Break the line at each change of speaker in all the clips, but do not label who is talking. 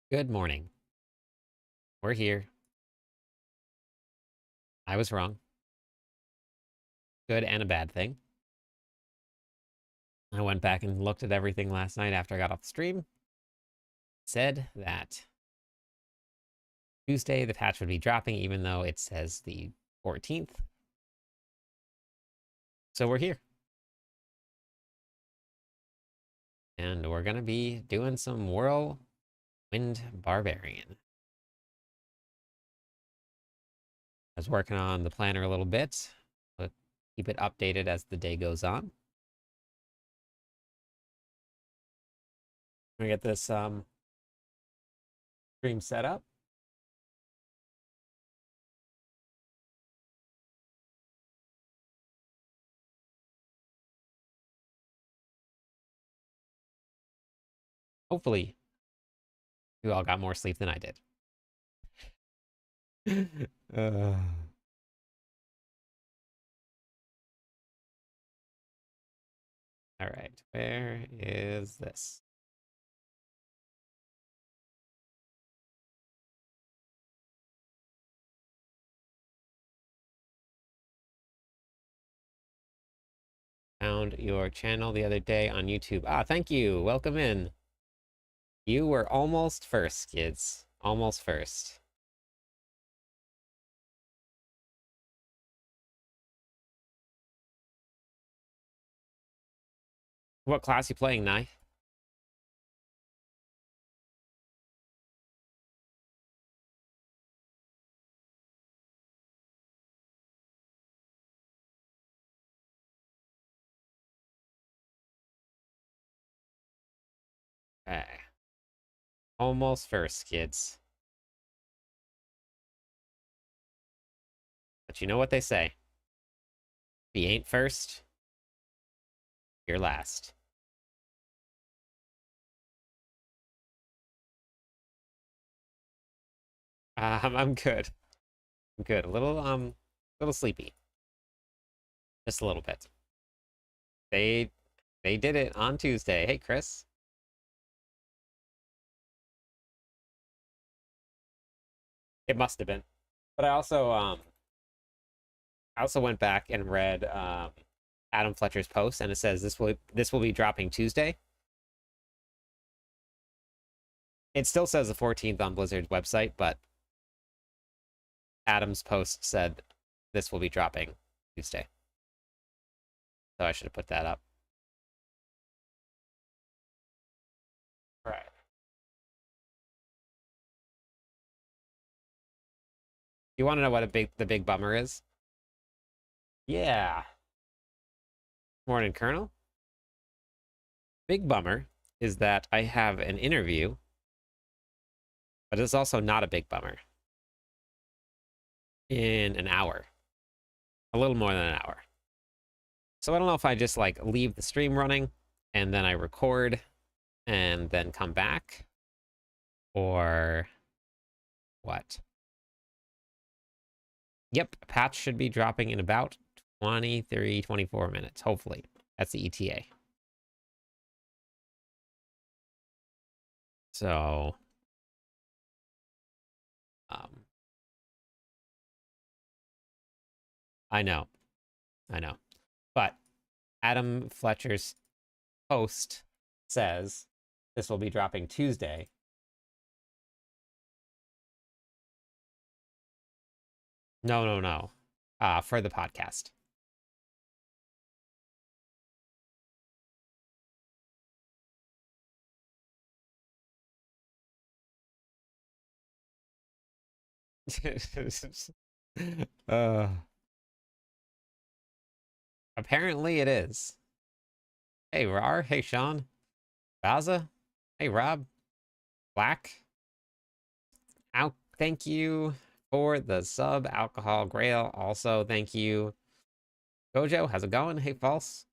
Good morning. We're here. I was wrong. Good and a bad thing. I went back and looked at everything last night after I got off the stream. Said that Tuesday the patch would be dropping, even though it says the 14th. So we're here. And we're going to be doing some Whirlwind Barbarian. I was working on the planner a little bit, but keep it updated as the day goes on. I'm going to get this stream set up. Hopefully, you all got more sleep than I did. All right, where is this? Found your channel the other day on YouTube. Ah, thank you. Welcome in. You were almost first, kids. Almost first. What class you playing, Nye? Okay. Almost first, kids. But you know what they say. If you ain't first, you're last. I'm good. I'm good. A little sleepy. Just a little bit. They did it on Tuesday. Hey, Chris. It must have been. But I also went back and read Adam Fletcher's post, and it says this will be dropping Tuesday. It still says the 14th on Blizzard's website, but Adam's post said this will be dropping Tuesday. So I should have put that up. All right. You want to know what the big bummer is? Yeah. Morning, Colonel. Big bummer is that I have an interview, but it's also not a big bummer. In an hour. A little more than an hour. So I don't know if I just like leave the stream running and then I record and then come back, or what? Yep, patch should be dropping in about 23, 24 minutes, hopefully. That's the ETA. So, I know. But Adam Fletcher's post says this will be dropping Tuesday. No. For the podcast. uh, Apparently it is. Hey, Rar. Hey, Sean. Baza. Hey, Rob. Black. Thank you for the sub. Alcohol Grail. Also, thank you. Gojo, how's it going? Hey, False.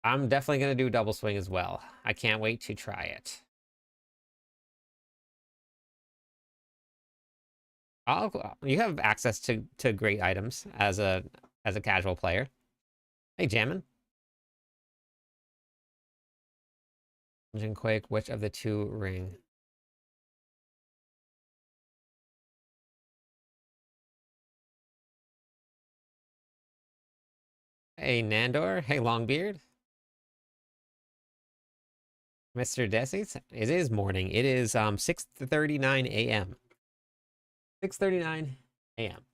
I'm definitely going to do double swing as well. I can't wait to try it. You have access to great items as a casual player. Hey, Jammin. Engine Quake, which of the two ring? Hey, Nandor. Hey, Longbeard. Mr. Desi's. It is morning. It is 6:39 a.m. 6:39 a.m.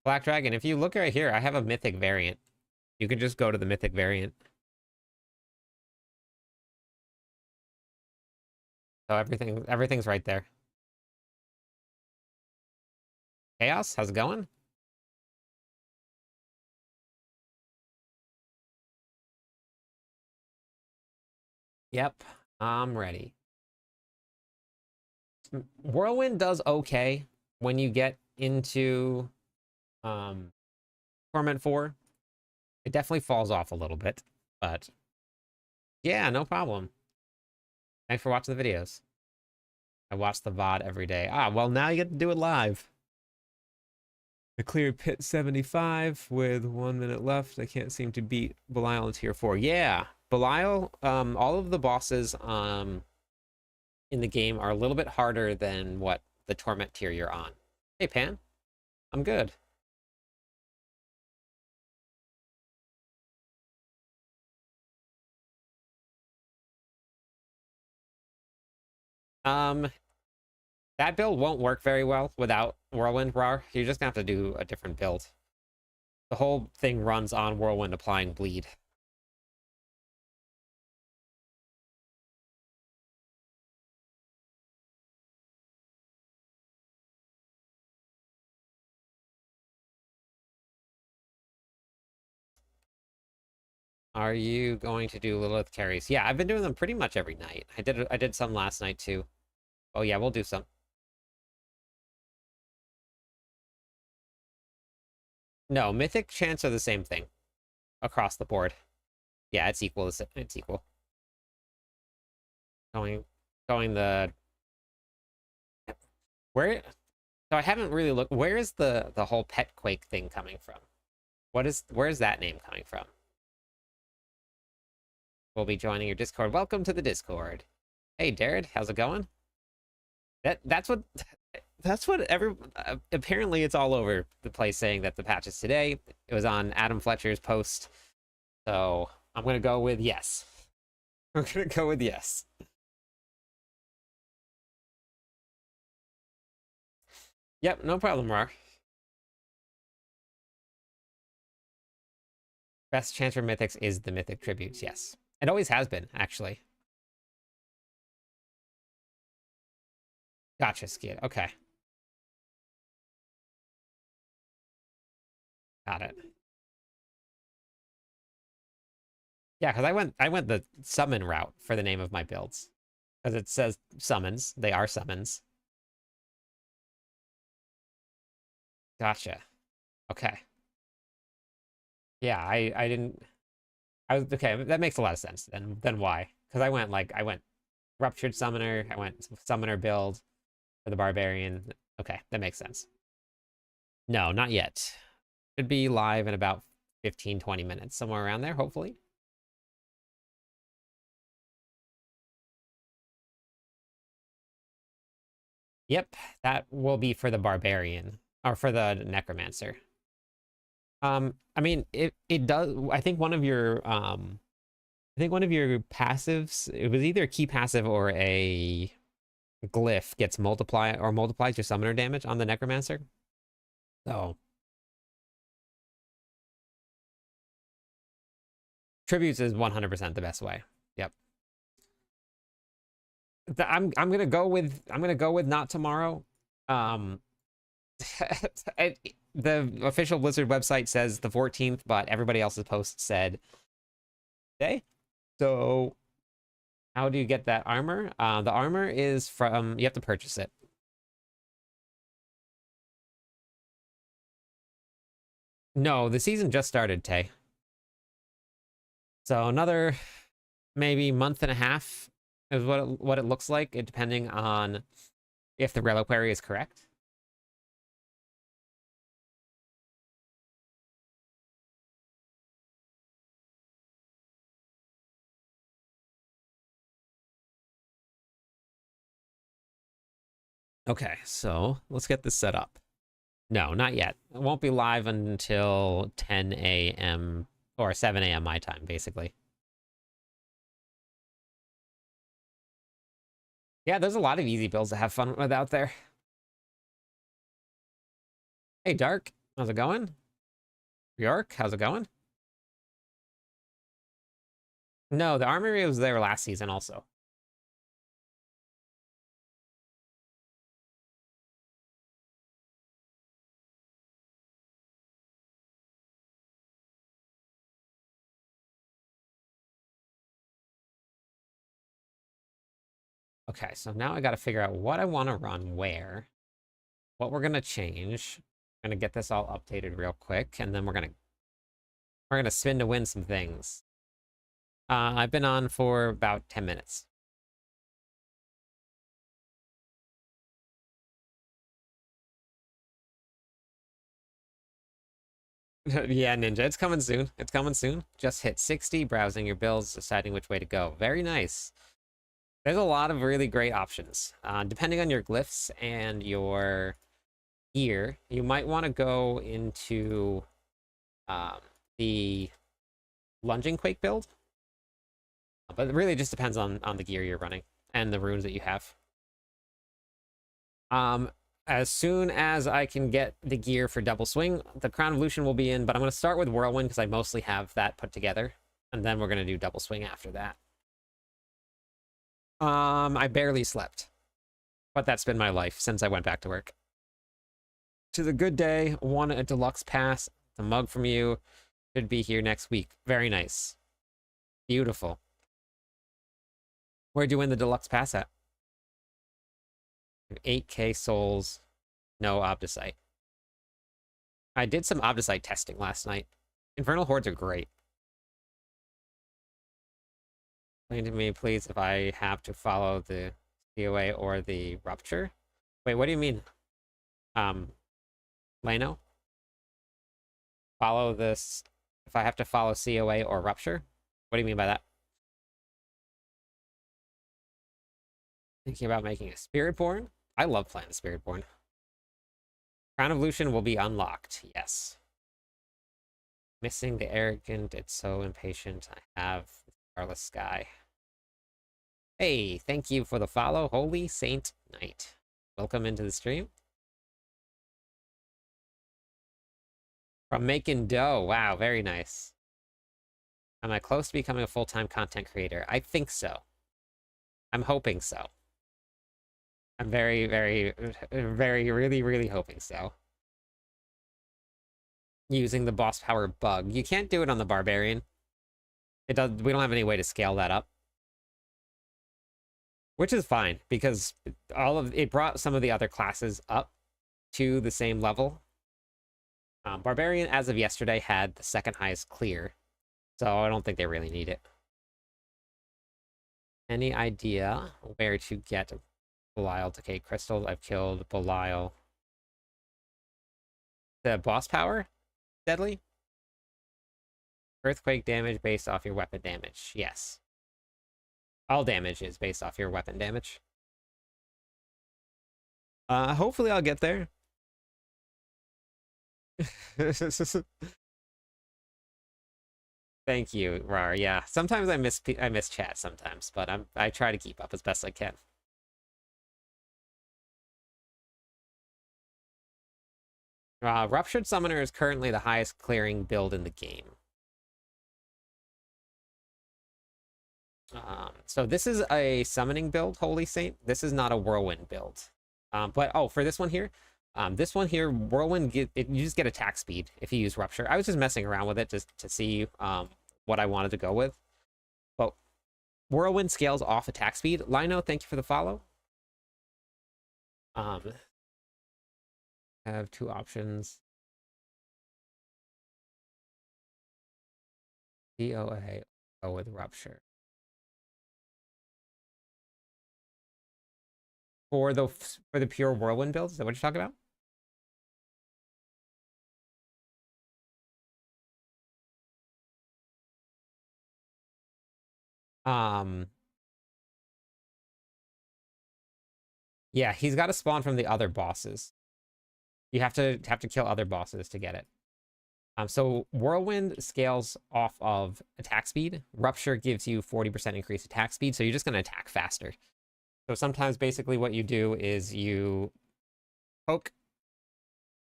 Black Dragon, if you look right here, I have a mythic variant. You can just go to the mythic variant. So everything's right there. Chaos, how's it going? Yep, I'm ready. Whirlwind does okay when you get into um Torment 4. It definitely falls off a little bit, but yeah, no problem. Thanks for watching the videos. I watch the VOD every day. Ah, well, now you get to do it live. I cleared pit 75 with 1 minute left. I can't seem to beat Belial in tier 4. Yeah, Belial, all of the bosses in the game are a little bit harder than what the Torment tier you're on. Hey, Pan. I'm good. Um, that build won't work very well without Whirlwind Rar. You're just gonna have to do a different build. The whole thing runs on Whirlwind applying bleed. Are you going to do Lilith carries? Yeah, I've been doing them pretty much every night. I did some last night too. Oh yeah, we'll do some. No, mythic chants are the same thing across the board. Yeah, it's equal. It's equal. Going, going the where? So I haven't really looked. Where is the whole pet quake thing coming from? Where's that name coming from? We'll be joining your Discord. Welcome to the Discord. Hey, Jared, how's it going? That's what apparently it's all over the place saying that the patch is today. It was on Adam Fletcher's post. So I'm gonna go with yes. I'm gonna go with yes. Yep, no problem, Rar. Best chance for mythics is the mythic tributes, yes. It always has been, actually. Gotcha, Skid. Okay. Got it. Yeah, because I went the summon route for the name of my builds. Because it says summons. They are summons. Gotcha. Okay. Yeah, I didn't I was okay, that makes a lot of sense then why? Because I went Ruptured Summoner, I went Summoner build for the Barbarian. Okay, that makes sense. No, not yet. Should be live in about 15, 20 minutes, somewhere around there, hopefully. Yep, that will be for the Barbarian, or for the Necromancer. I mean, it does, I think one of your passives, it was either a key passive or a glyph gets multiplies your summoner damage on the Necromancer. So tributes is 100% the best way. Yep. I'm gonna go with not tomorrow. Um, the official Blizzard website says the 14th, but everybody else's post said today. So how do you get that armor? The armor is from, you have to purchase it. No, the season just started, Tay. So another maybe month and a half is what it looks like, depending on if the reliquary is correct. Okay, so let's get this set up. No, not yet. It won't be live until 10 a.m. or 7 a.m. my time, basically. Yeah, there's a lot of easy builds to have fun with out there. Hey, Dark, how's it going? York, how's it going? No, the armory was there last season also. Okay, so now I got to figure out what I want to run where, what we're gonna change. I'm gonna get this all updated real quick, and then we're gonna spin to win some things. I've been on for about 10 minutes. Yeah, Ninja, it's coming soon. It's coming soon. Just hit 60, browsing your builds, deciding which way to go. Very nice. There's a lot of really great options. Depending on your glyphs and your gear, you might want to go into um, the lunging quake build. But it really just depends on the gear you're running and the runes that you have. Um, as soon as I can get the gear for double swing, the Crown of Lucian will be in, but I'm going to start with Whirlwind because I mostly have that put together. And then we're going to do double swing after that. I barely slept, but that's been my life since I went back to work. To the good day, won a deluxe pass. The mug from you should be here next week. Very nice. Beautiful. Where'd you win the deluxe pass at? 8K souls, no Obdicite. I did some Obdicite testing last night. Infernal Hordes are great. Explain to me, please, if I have to follow the COA or the Rupture. Wait, what do you mean? Lano? Follow this... If I have to follow COA or Rupture? What do you mean by that? Thinking about making a Spiritborn? I love playing the Spiritborn. Crown of Lucian will be unlocked, yes. Missing the arrogant, it's so impatient. I have the Starless Sky. Hey, thank you for the follow, Holy Saint Knight. Welcome into the stream. From making dough. Wow, very nice. Am I close to becoming a full-time content creator? I think so. I'm hoping so. I'm very, very, very, really, really hoping so. Using the boss power bug. You can't do it on the Barbarian. We don't have any way to scale that up. Which is fine, because it brought some of the other classes up to the same level. Barbarian, as of yesterday, had the second highest clear, so I don't think they really need it. Any idea where to get Belial Decay Crystals? I've killed Belial. The boss power? Deadly? Earthquake damage based off your weapon damage. Yes. All damage is based off your weapon damage. Hopefully I'll get there. Thank you, Rar. Yeah, sometimes I miss chat sometimes, but I try to keep up as best I can. Ruptured Summoner is currently the highest clearing build in the game. So this is a summoning build, Holy Saint. This is not a Whirlwind build. But oh, for this one here, Whirlwind you just get attack speed if you use Rupture. I was just messing around with it just to see what I wanted to go with. But Whirlwind scales off attack speed. Lino, thank you for the follow. I have two options. DOA, go with Rupture. For the pure Whirlwind builds, is that what you're talking about? Um, yeah, he's got to spawn from the other bosses. You have to kill other bosses to get it. So Whirlwind scales off of attack speed. Rupture gives you 40% increased attack speed, so you're just going to attack faster. So sometimes basically what you do is you poke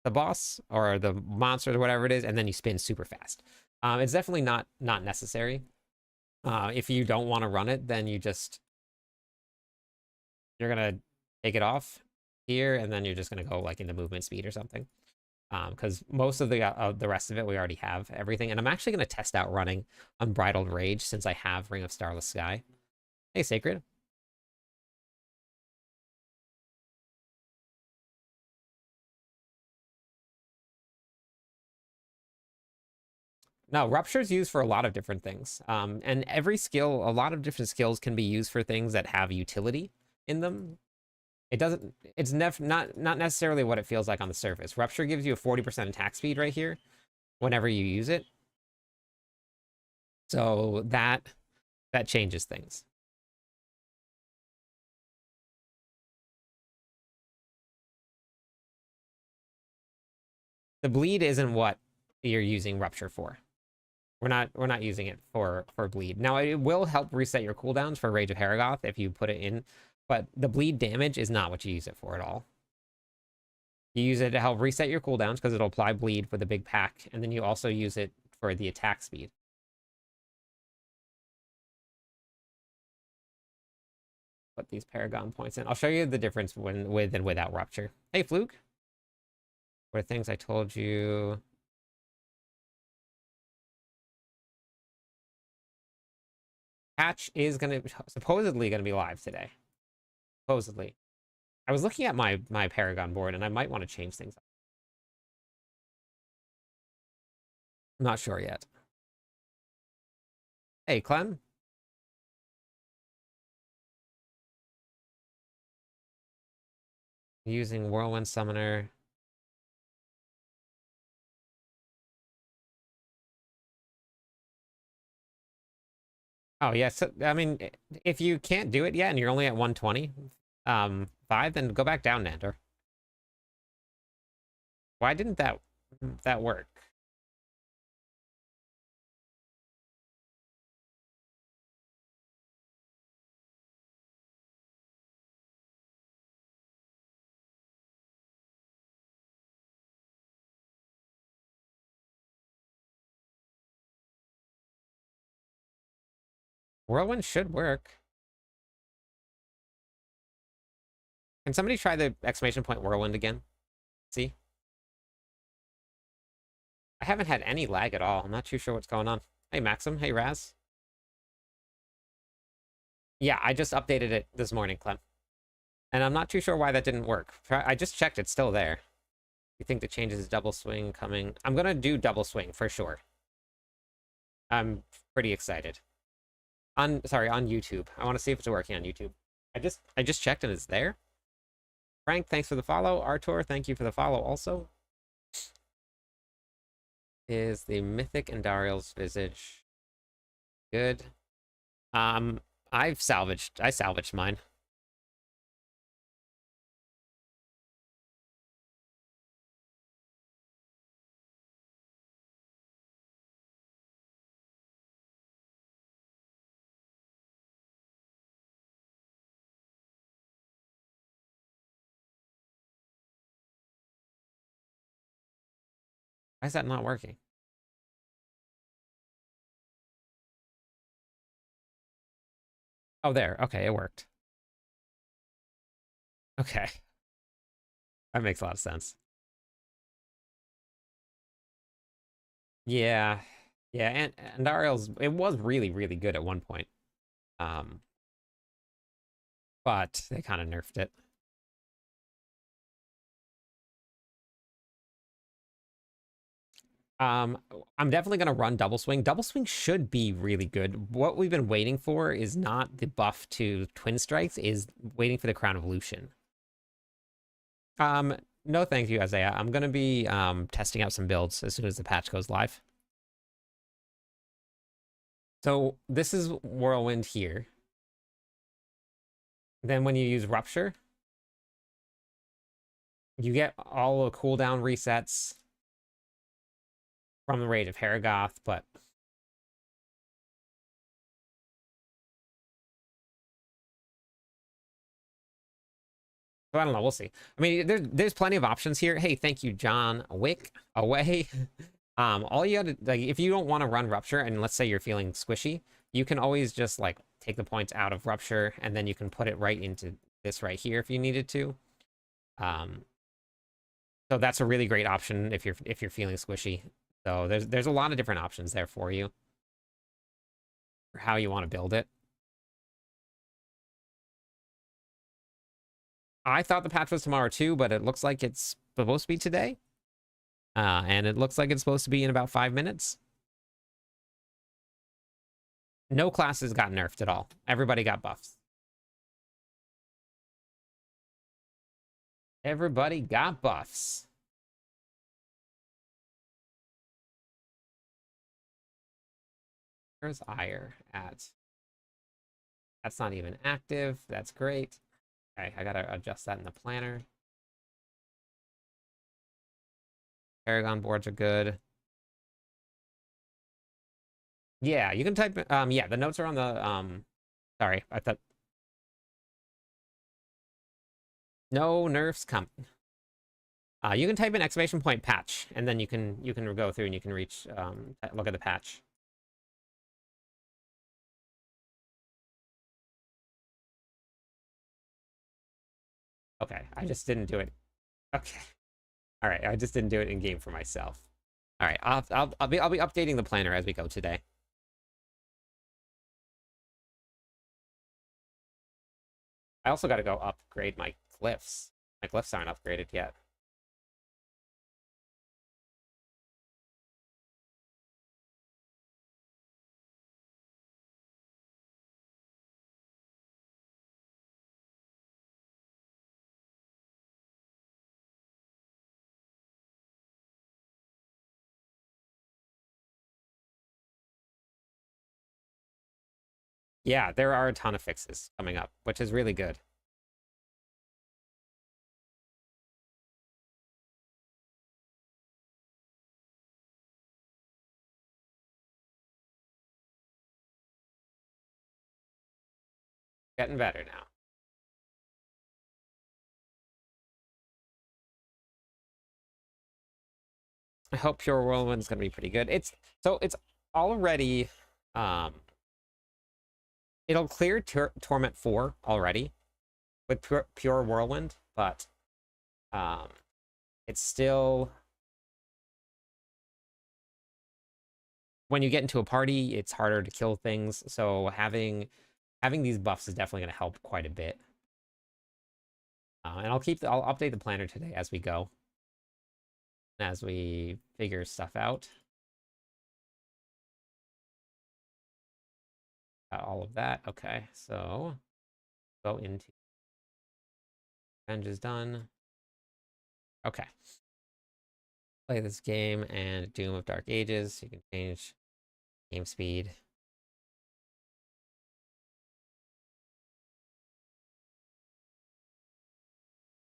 the boss or the monster or whatever it is, and then you spin super fast. It's definitely not necessary. If you don't want to run it, then you're gonna take it off here, and then you're just gonna go like into movement speed or something. Because most of the rest of it we already have everything, and I'm actually gonna test out running Unbridled Rage since I have Ring of Starless Sky. Hey, Sacred. No, Rupture is used for a lot of different things. And every skill, a lot of different skills can be used for things that have utility in them. It doesn't, it's not necessarily what it feels like on the surface. Rupture gives you a 40% attack speed right here whenever you use it. So that changes things. The bleed isn't what you're using Rupture for. We're not using it for bleed. Now it will help reset your cooldowns for Rage of Haragoth if you put it in, but the bleed damage is not what you use it for at all. You use it to help reset your cooldowns because it'll apply bleed for the big pack, and then you also use it for the attack speed. Put these Paragon points in. I'll show you the difference with and without Rupture. Hey, Fluke. What are things I told you? Patch is supposedly gonna be live today. Supposedly. I was looking at my Paragon board, and I might want to change things up. I'm not sure yet. Hey, Clem. Using Whirlwind Summoner. Oh, yeah. So, I mean, if you can't do it yet and you're only at 120, 5, then go back down, Nander. Why didn't that work? Whirlwind should work. Can somebody try the exclamation point Whirlwind again? See? I haven't had any lag at all. I'm not too sure what's going on. Hey, Maxim. Hey, Raz. Yeah, I just updated it this morning, Clem. And I'm not too sure why that didn't work. I just checked, it's still there. You think the changes is double swing coming? I'm gonna do double swing for sure. I'm pretty excited. On YouTube. I want to see if it's working on YouTube. I just checked and it's there. Frank, thanks for the follow. Artur, thank you for the follow also. Is the Mythic Andariel's Visage good? I salvaged mine. Why is that not working? Oh, there. Okay, it worked. Okay. That makes a lot of sense. Yeah. Yeah, and Ariel's it was really, really good at one point. Um, but they kind of nerfed it. I'm definitely gonna run double swing. Double swing should be really good. What we've been waiting for is not the buff to twin strikes, is waiting for the Crown of Lucian. No thank you, Isaiah. I'm gonna be testing out some builds as soon as the patch goes live. So this is Whirlwind here. Then when you use Rupture, you get all the cooldown resets from the Rage of Haragoth, but I don't know. We'll see. I mean, there's plenty of options here. Hey, thank you, John Wick. Away. All you gotta, like, if you don't want to run Rupture, and let's say you're feeling squishy, you can always just like take the points out of Rupture, and then you can put it right into this right here if you needed to. So that's a really great option if you're feeling squishy. So there's a lot of different options there for you for how you want to build it. I thought the patch was tomorrow too, but it looks like it's supposed to be today. And it looks like it's supposed to be in about 5 minutes. No classes got nerfed at all. Everybody got buffs. Everybody got buffs. Where's Ire at? That's not even active. That's great. Okay, I gotta adjust that in the planner. Paragon boards are good. Yeah, you can type, yeah, the notes are on the, sorry, I thought. No nerfs coming. You can type in exclamation point patch, and then you can go through and you can reach, look at the patch. Okay, I just didn't do it. Okay. All right, I just didn't do it in game for myself. All right, I'll be updating the planner as we go today. I also got to go upgrade my glyphs. My glyphs aren't upgraded yet. Yeah, there are a ton of fixes coming up, which is really good. Getting better now. I hope Pure Whirlwind's gonna be pretty good. It's already it'll clear Torment 4 already with pure Whirlwind, but it's still, when you get into a party, it's harder to kill things. So having these buffs is definitely going to help quite a bit. And I'll update the planner today as we go, as we figure stuff out. Got all of that. Okay, so go into Revenge is done. Okay. Play this game and Doom of Dark Ages. You can change game speed.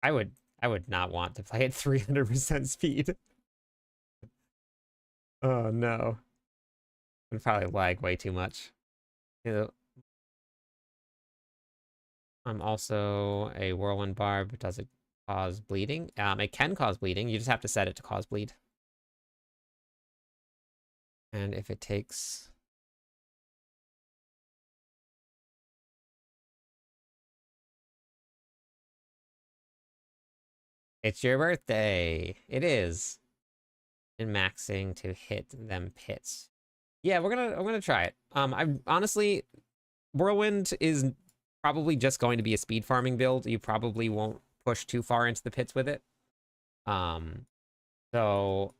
I would not want to play at 300% speed. Oh no. Would probably lag way too much. I'm also a Whirlwind Barb. Does it cause bleeding? It can cause bleeding. You just have to set it to cause bleed. And if it takes... It's your birthday. It is. And maxing to hit them pits. Yeah, I'm gonna try it. I honestly, Whirlwind is probably just going to be a speed farming build. You probably won't push too far into the pits with it. So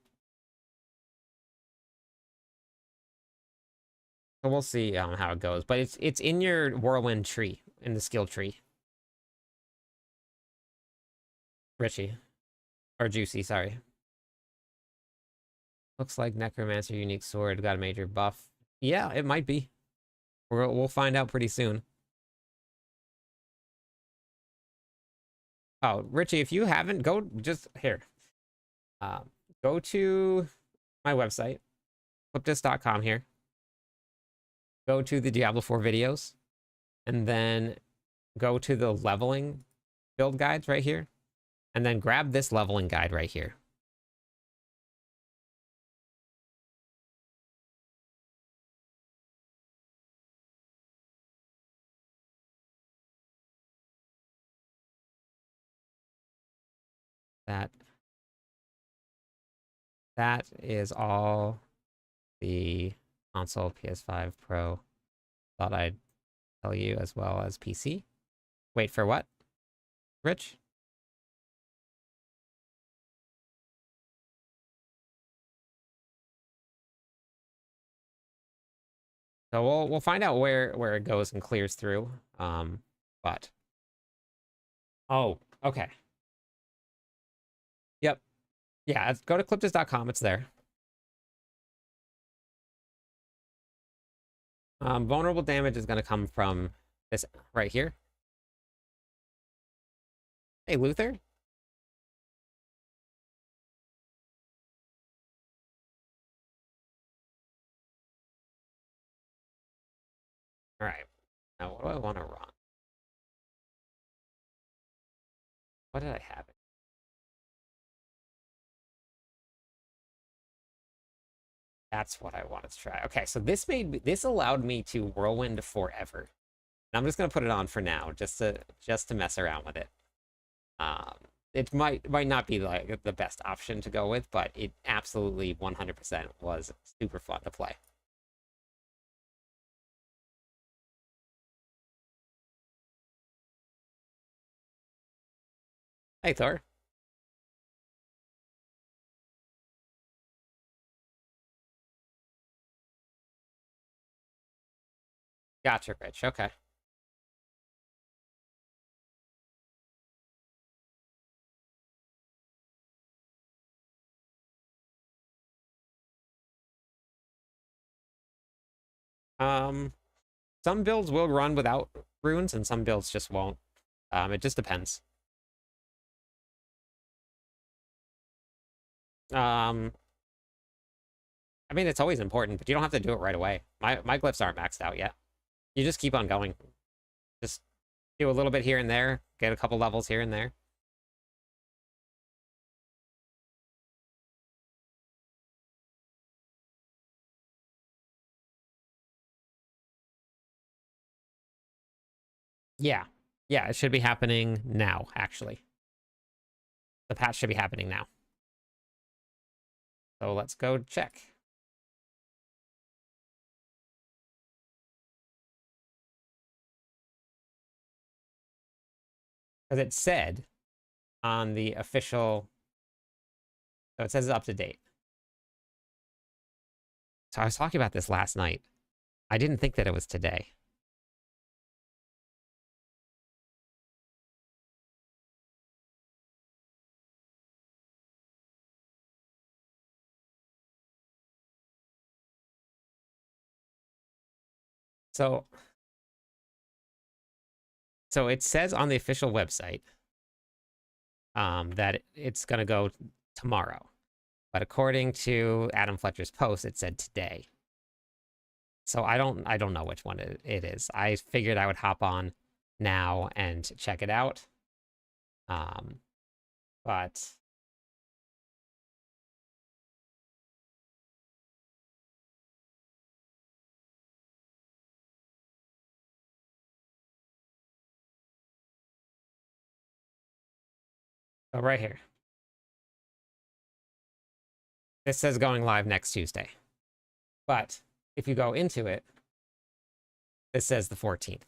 we'll see how it goes. But it's in your Whirlwind tree, in the skill tree. Richie. Or Juicy, sorry. Looks like Necromancer Unique Sword got a major buff. Yeah, it might be. We'll find out pretty soon. Oh, Richie, if you haven't, go just here. Go to my website, flipdisc.com here. Go to the Diablo 4 videos, and then go to the leveling build guides right here, and then grab this leveling guide right here. That is all the console PS5 Pro thought I'd tell you, as well as PC. Wait for what? Rich? So we'll find out where it goes and clears through. But oh, okay. Yep. Yeah, go to clipdisc.com, it's there. Vulnerable damage is going to come from this right here. Hey, Luther? All right. Now, what do I want to run? What did I have? That's what I wanted to try. Okay, so this allowed me to Whirlwind forever. And I'm just gonna put it on for now, just to mess around with it. It might not be like the best option to go with, but it absolutely 100% was super fun to play. Hey, Thor. Gotcha, Rich. Okay. Um, some builds will run without runes, and some builds just won't. It just depends. Um, I mean, it's always important, but you don't have to do it right away. My glyphs aren't maxed out yet. You just keep on going. Just do a little bit here and there, get a couple levels here and there. Yeah. Yeah, it should be happening now, actually. The patch should be happening now. So let's go check. Because it said on the official... So it says it's up to date. So I was talking about this last night. I didn't think that it was today. So it says on the official website that it's going to go tomorrow. But according to Adam Fletcher's post, it said today. So I don't know which one it is. I figured I would hop on now and check it out. But oh, right here. This says going live next Tuesday. But if you go into it, this says the 14th.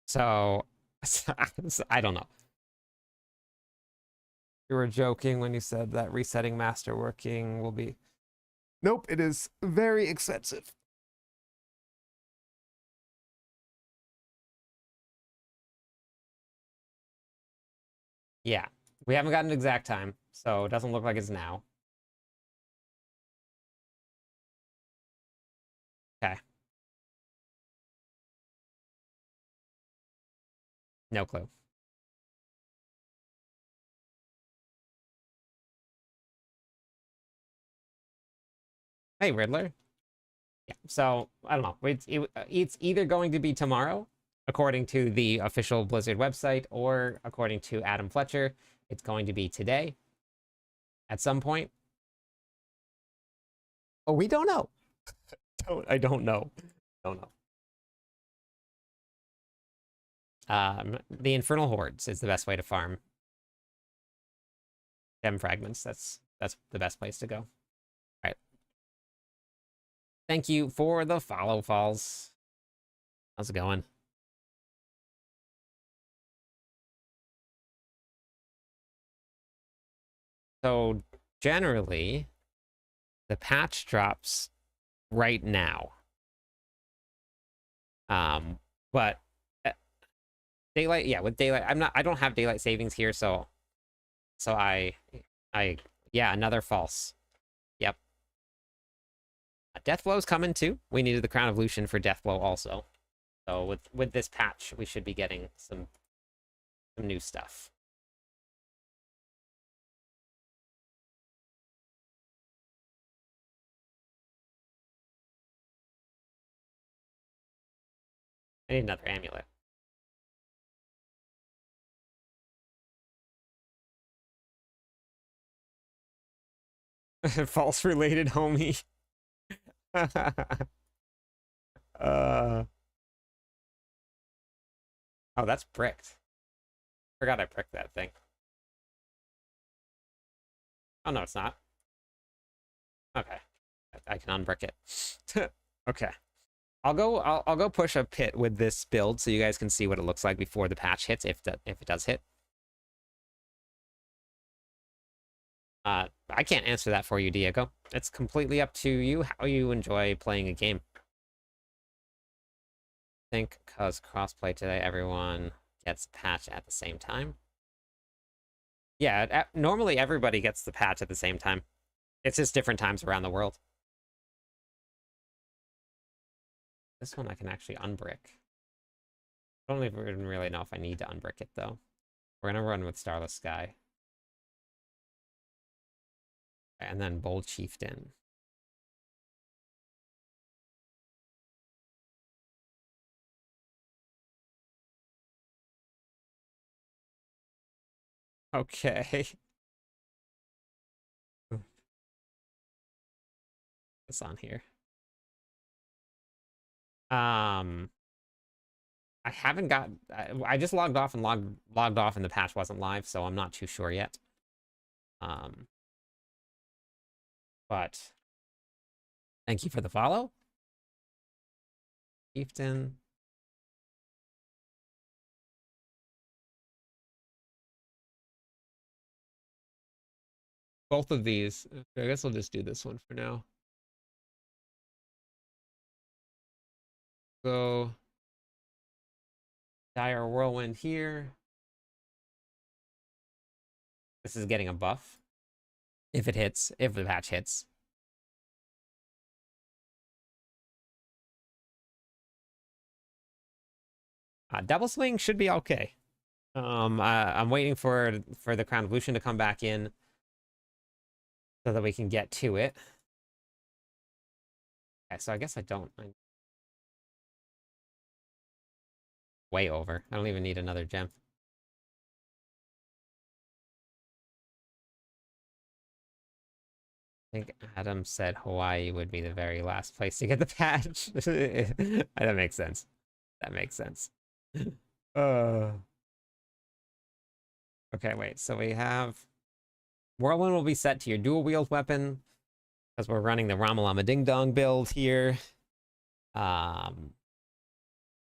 So I don't know. You were joking when you said that resetting masterworking will be... Nope, it is very expensive. Yeah, we haven't got an exact time, so it doesn't look like it's now. Okay. No clue. Hey, Riddler. Yeah, so I don't know. It's either going to be tomorrow, according to the official Blizzard website, or according to Adam Fletcher, it's going to be today at some point. Oh, we don't know. I don't know. Don't know. The Infernal Hordes is the best way to farm gem fragments. That's the best place to go. All right. Thank you for the follow, Falls. How's it going? So generally, the patch drops right now. But daylight, yeah, with daylight, I don't have daylight savings here, so yeah, another false. Yep. Deathblow's coming too. We needed the Crown of Lucian for Deathblow also. So with this patch, we should be getting some new stuff. I need another amulet. False related, homie. uh oh, that's bricked. Forgot I bricked that thing. Oh no, it's not. Okay. I can unbrick it. Okay. I'll go push a pit with this build so you guys can see what it looks like before the patch hits, if it does hit. I can't answer that for you, Diego. It's completely up to you how you enjoy playing a game. I think because crossplay today, everyone gets the patch at the same time. Yeah, normally everybody gets the patch at the same time. It's just different times around the world. This one I can actually unbrick. I don't even really know if I need to unbrick it, though. We're going to run with Starless Sky. And then Bold Chieftain. Okay. It's on here. I haven't got... I just logged off and logged off and the patch wasn't live, so I'm not too sure yet. But thank you for the follow. Chieftain. Both of these. I guess I'll just do this one for now. Go Dire Whirlwind here. This is getting a buff. If it hits, if the patch hits. Double Swing should be okay. I'm waiting for the Crown of Lucian to come back in so that we can get to it. Okay, so I guess I'm way over. I don't even need another gem. I think Adam said Hawaii would be the very last place to get the patch. That makes sense. That makes sense. Okay, wait. So we have Whirlwind will be set to your dual wield weapon because we're running the Ramalama Ding Dong build here.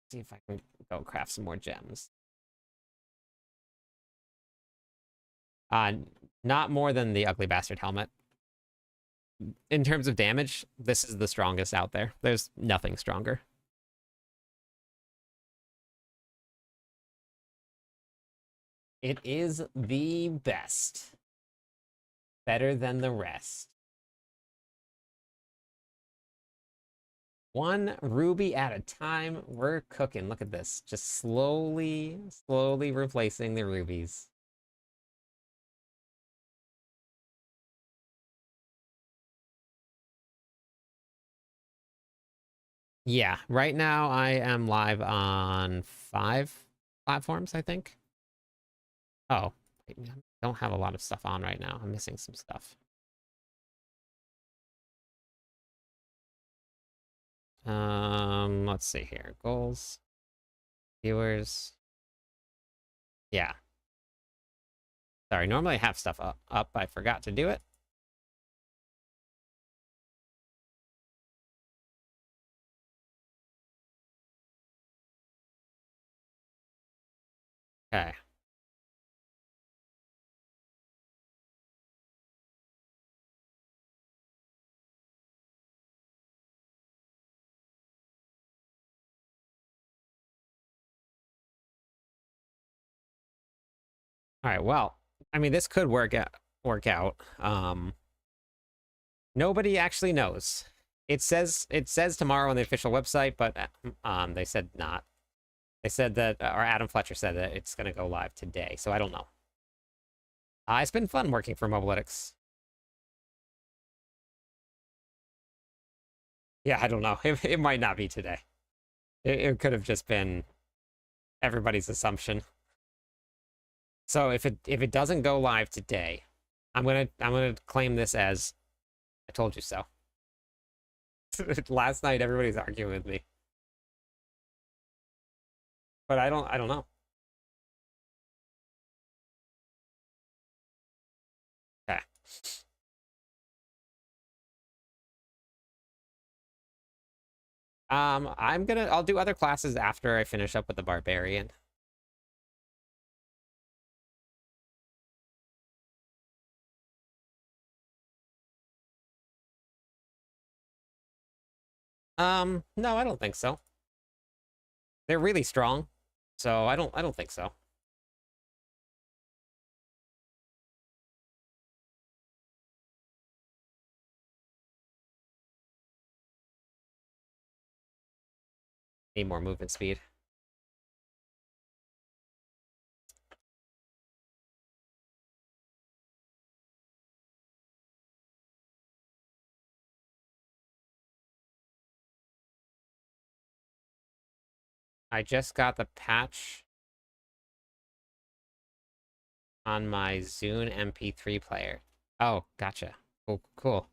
See if I can go craft some more gems. Not more than the Ugly Bastard helmet. In terms of damage, this is the strongest out there. There's nothing stronger. It is the best. Better than the rest. One ruby at a time. We're cooking. Look at this. Just slowly, slowly replacing the rubies. Yeah, right now I am live on 5 platforms, I think. Oh, I don't have a lot of stuff on right now. I'm missing some stuff. Let's see here. Goals, viewers. Yeah. Sorry, normally I have stuff up. I forgot to do it. Okay. All right, well, I mean, this could work out. Nobody actually knows. It says tomorrow on the official website, but they said not. They said that, or Adam Fletcher said that it's going to go live today, so I don't know. It's been fun working for Mobalytics. Yeah, I don't know. It might not be today. It could have just been everybody's assumption. So if it doesn't go live today, I'm gonna claim this as I told you so. Last night everybody's arguing with me, but I don't know. Okay. I'll do other classes after I finish up with the Barbarian. No, I don't think so. They're really strong, so I don't think so. Need more movement speed. I just got the patch on my Zune MP3 player. Oh, gotcha. Cool, cool.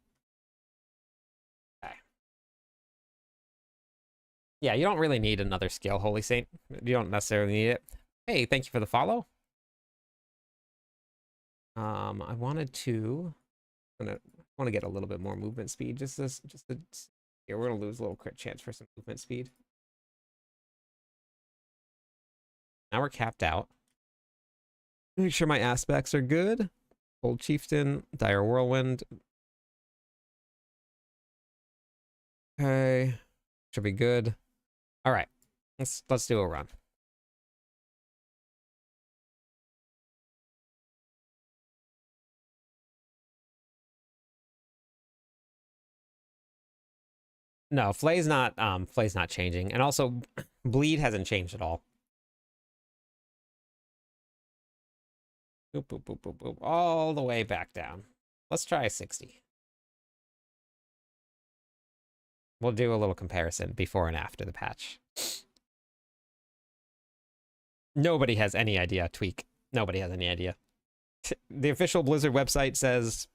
Okay. Yeah, you don't really need another skill, Holy Saint. You don't necessarily need it. Hey, thank you for the follow. I wanted to, I want to get a little bit more movement speed. Yeah, we're gonna lose a little crit chance for some movement speed. Now we're capped out. Make sure my aspects are good. Old Chieftain, Dire Whirlwind. Okay, should be good. All right, let's do a run. No, Flay's not changing, and also bleed hasn't changed at all. Boop, boop, boop, boop, boop, all the way back down. Let's try 60. We'll do a little comparison before and after the patch. Nobody has any idea, Tweak. Nobody has any idea. The official Blizzard website says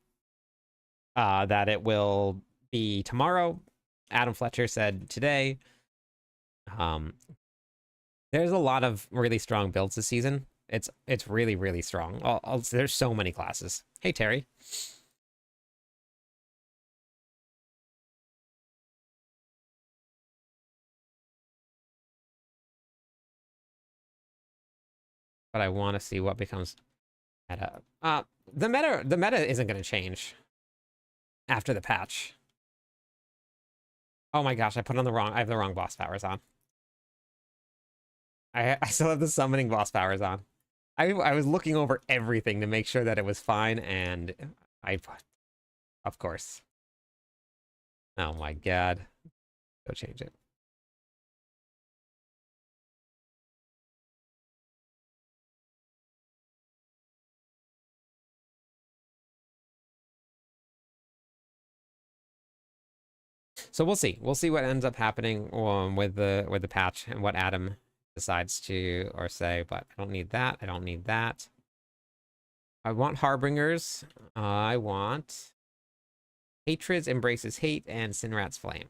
that it will be tomorrow. Adam Fletcher said today. There's a lot of really strong builds this season. It's really, really strong. There's so many classes. Hey, Terry. But I want to see what becomes meta. The meta isn't going to change after the patch. Oh my gosh, I have the wrong boss powers on. I still have the summoning boss powers on. I was looking over everything to make sure that it was fine, and of course. Oh my god. Go change it. So we'll see. We'll see what ends up happening with the patch and what Adam decides to or say. But I don't need that. I don't need that. I want harbingers. I want hatreds, embraces hate, and Sinrat's flame.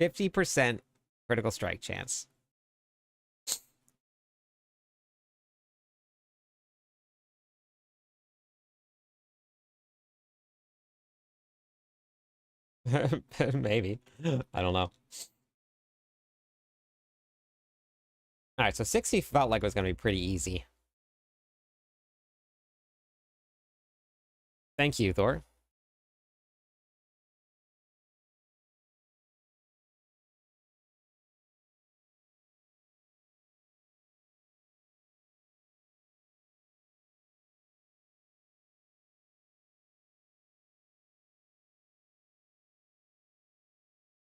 50% critical strike chance. Maybe. I don't know. All right, so 60 felt like it was going to be pretty easy. Thank you, Thor.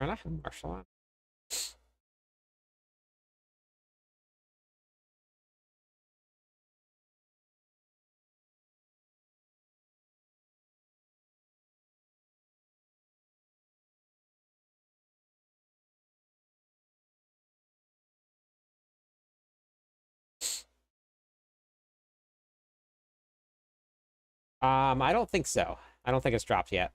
Run off martial art. I don't think so. I don't think it's dropped yet.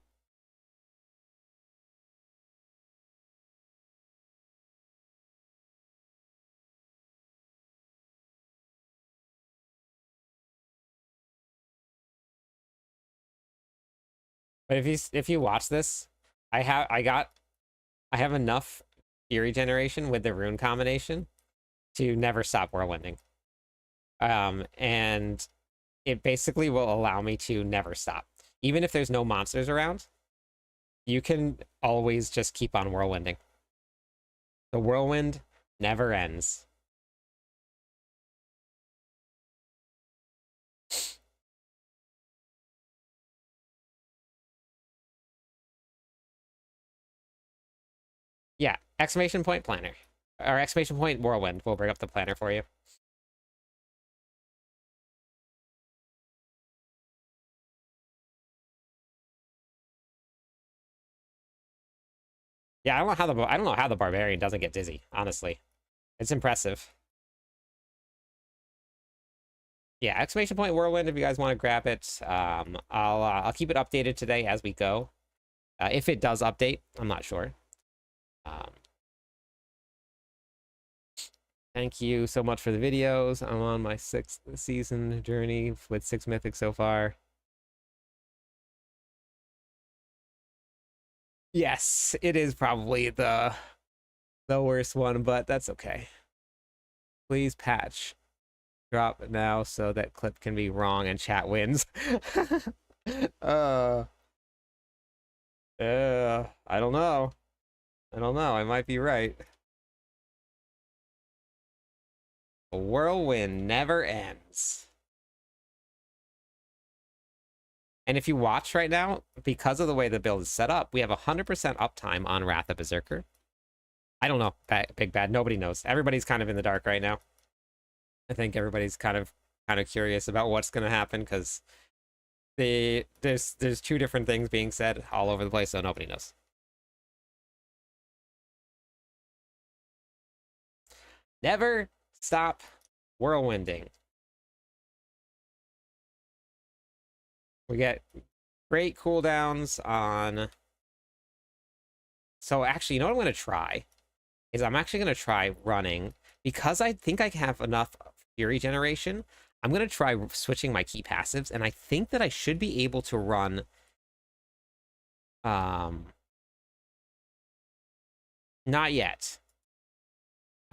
But if you watch this, I have enough Fury generation with the rune combination to never stop whirlwinding. And it basically will allow me to never stop. Even if there's no monsters around, you can always just keep on whirlwinding. The whirlwind never ends. Yeah, exclamation point planner. Or exclamation point whirlwind will bring up the planner for you. Yeah, I don't know how the Barbarian doesn't get dizzy, honestly. It's impressive. Yeah, exclamation point whirlwind if you guys want to grab it. I'll keep it updated today as we go. If it does update, I'm not sure. Thank you so much for the videos. I'm on my 6th season journey with 6 mythics so far. Yes, it is probably the worst one, but that's okay. Please patch. Drop now so that clip can be wrong and chat wins. I don't know. I don't know. I might be right. A whirlwind never ends. And if you watch right now, because of the way the build is set up, we have 100% uptime on Wrath of Berserker. I don't know, Big Bad. Nobody knows. Everybody's kind of in the dark right now. I think everybody's kind of curious about what's going to happen because there's 2 different things being said all over the place, so nobody knows. Never stop whirlwinding. We get great cooldowns on... So actually, you know what I'm going to try? Is I'm actually going to try running. Because I think I have enough Fury generation, I'm going to try switching my key passives, and I think that I should be able to run... Not yet.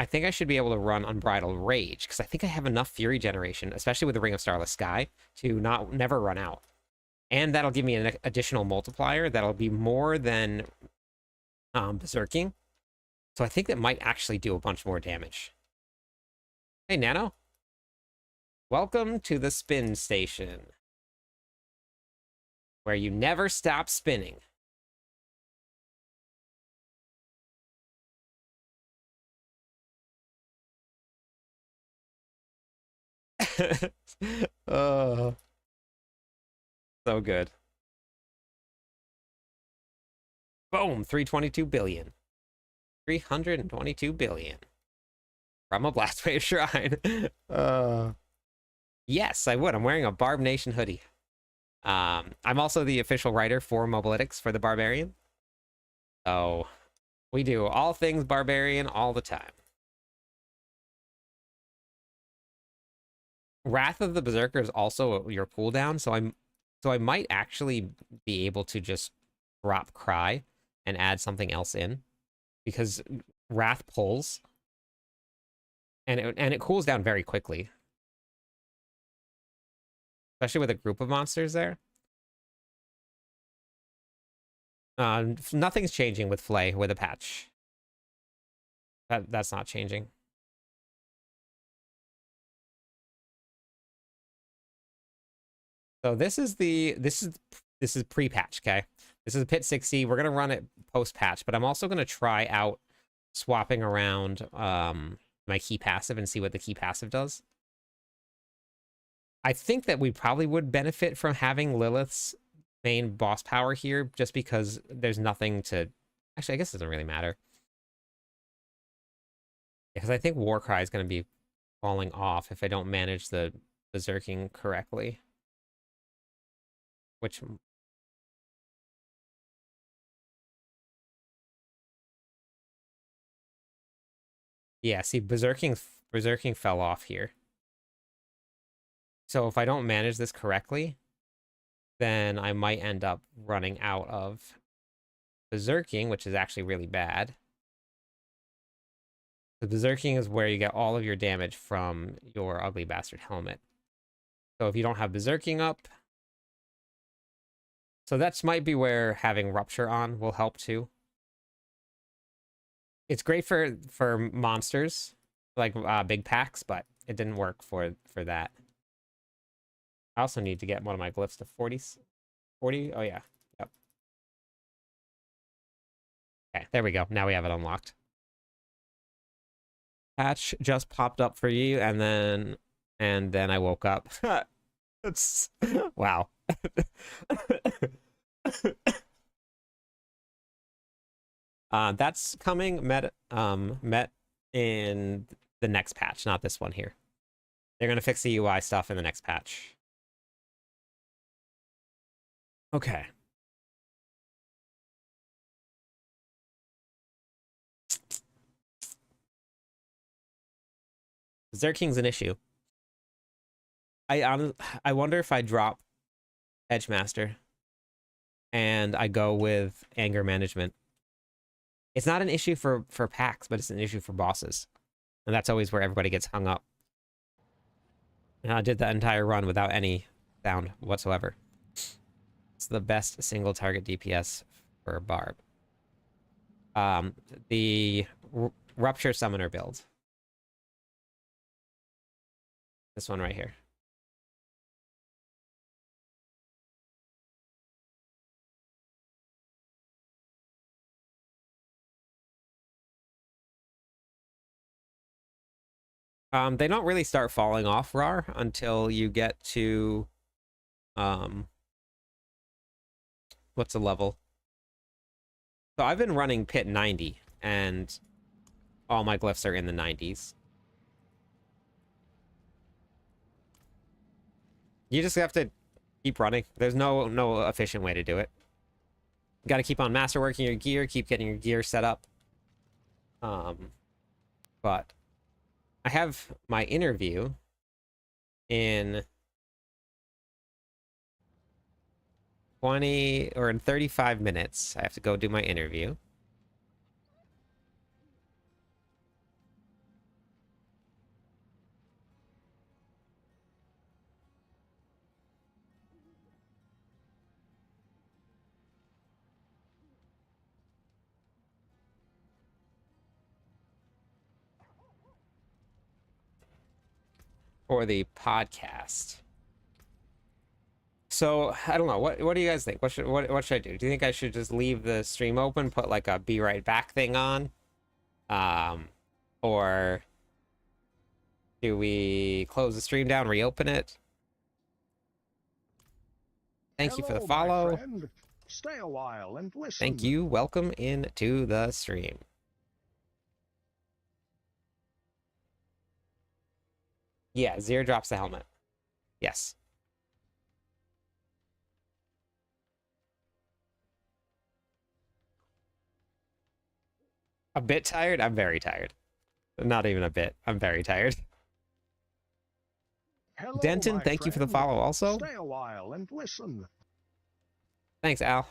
I think I should be able to run Unbridled Rage, because I think I have enough Fury generation, especially with the Ring of Starless Sky, to never run out. And that'll give me an additional multiplier that'll be more than Berserking. So I think that might actually do a bunch more damage. Hey, Nano. Welcome to the spin station, where you never stop spinning. Oh, so good. Boom, 322 billion. 322 billion. From a Blast Wave Shrine. Yes, I would. I'm wearing a Barb Nation hoodie. I'm also the official writer for Mobalytics for the Barbarian. So we do all things Barbarian all the time. Wrath of the Berserker is also your cooldown, so I might actually be able to just drop Cry and add something else in, because Wrath pulls and it cools down very quickly, especially with a group of monsters there. Nothing's changing with Flay with a patch. That's not changing. So this is pre-patch, okay? This is Pit 60. We're gonna run it post-patch, but I'm also gonna try out swapping around my key passive and see what the key passive does. I think that we probably would benefit from having Lilith's main boss power here, just because there's nothing to... Actually, I guess it doesn't really matter. Because I think Warcry is going to be falling off if I don't manage the berserking correctly. Which... Yeah, see, berserking fell off here. So if I don't manage this correctly, then I might end up running out of berserking, which is actually really bad. The berserking is where you get all of your damage from your ugly bastard helmet. So if you don't have berserking up, so that might be where having rupture on will help too. It's great for monsters like big packs, but it didn't work for that. I also need to get one of my glyphs to 40. Oh yeah. Yep. Okay, there we go. Now we have it unlocked. Patch just popped up for you, and then I woke up. It's wow. That's coming met in the next patch, not this one here. They're gonna fix the UI stuff in the next patch. Okay. Zerking's an issue. I wonder if I drop Edgemaster and I go with anger management. It's not an issue for packs, but it's an issue for bosses. And that's always where everybody gets hung up. And I did that entire run without any sound whatsoever. It's the best single target DPS for Barb. The Rupture Summoner build. This one right here. They don't really start falling off RAR until you get to what's the level? So I've been running Pit 90 and all my glyphs are in the 90s. You just have to keep running. There's no efficient way to do it. You got to keep on masterworking your gear, keep getting your gear set up. But I have my interview in 20 or in 35 minutes. I have to go do my interview. for the podcast. So I don't know. What do you guys think? What should I do? Do you think I should just leave the stream open, put like a be right back thing on, or do we close the stream down, reopen it? Thank you for the follow.
Stay a while and listen.
Thank you. Welcome into the stream. Yeah, Zero drops the helmet. Yes. A bit tired? I'm very tired. Not even a bit. I'm very tired.
Hello,
Denton, thank you for the follow also.
Stay a while and listen.
Thanks, Al.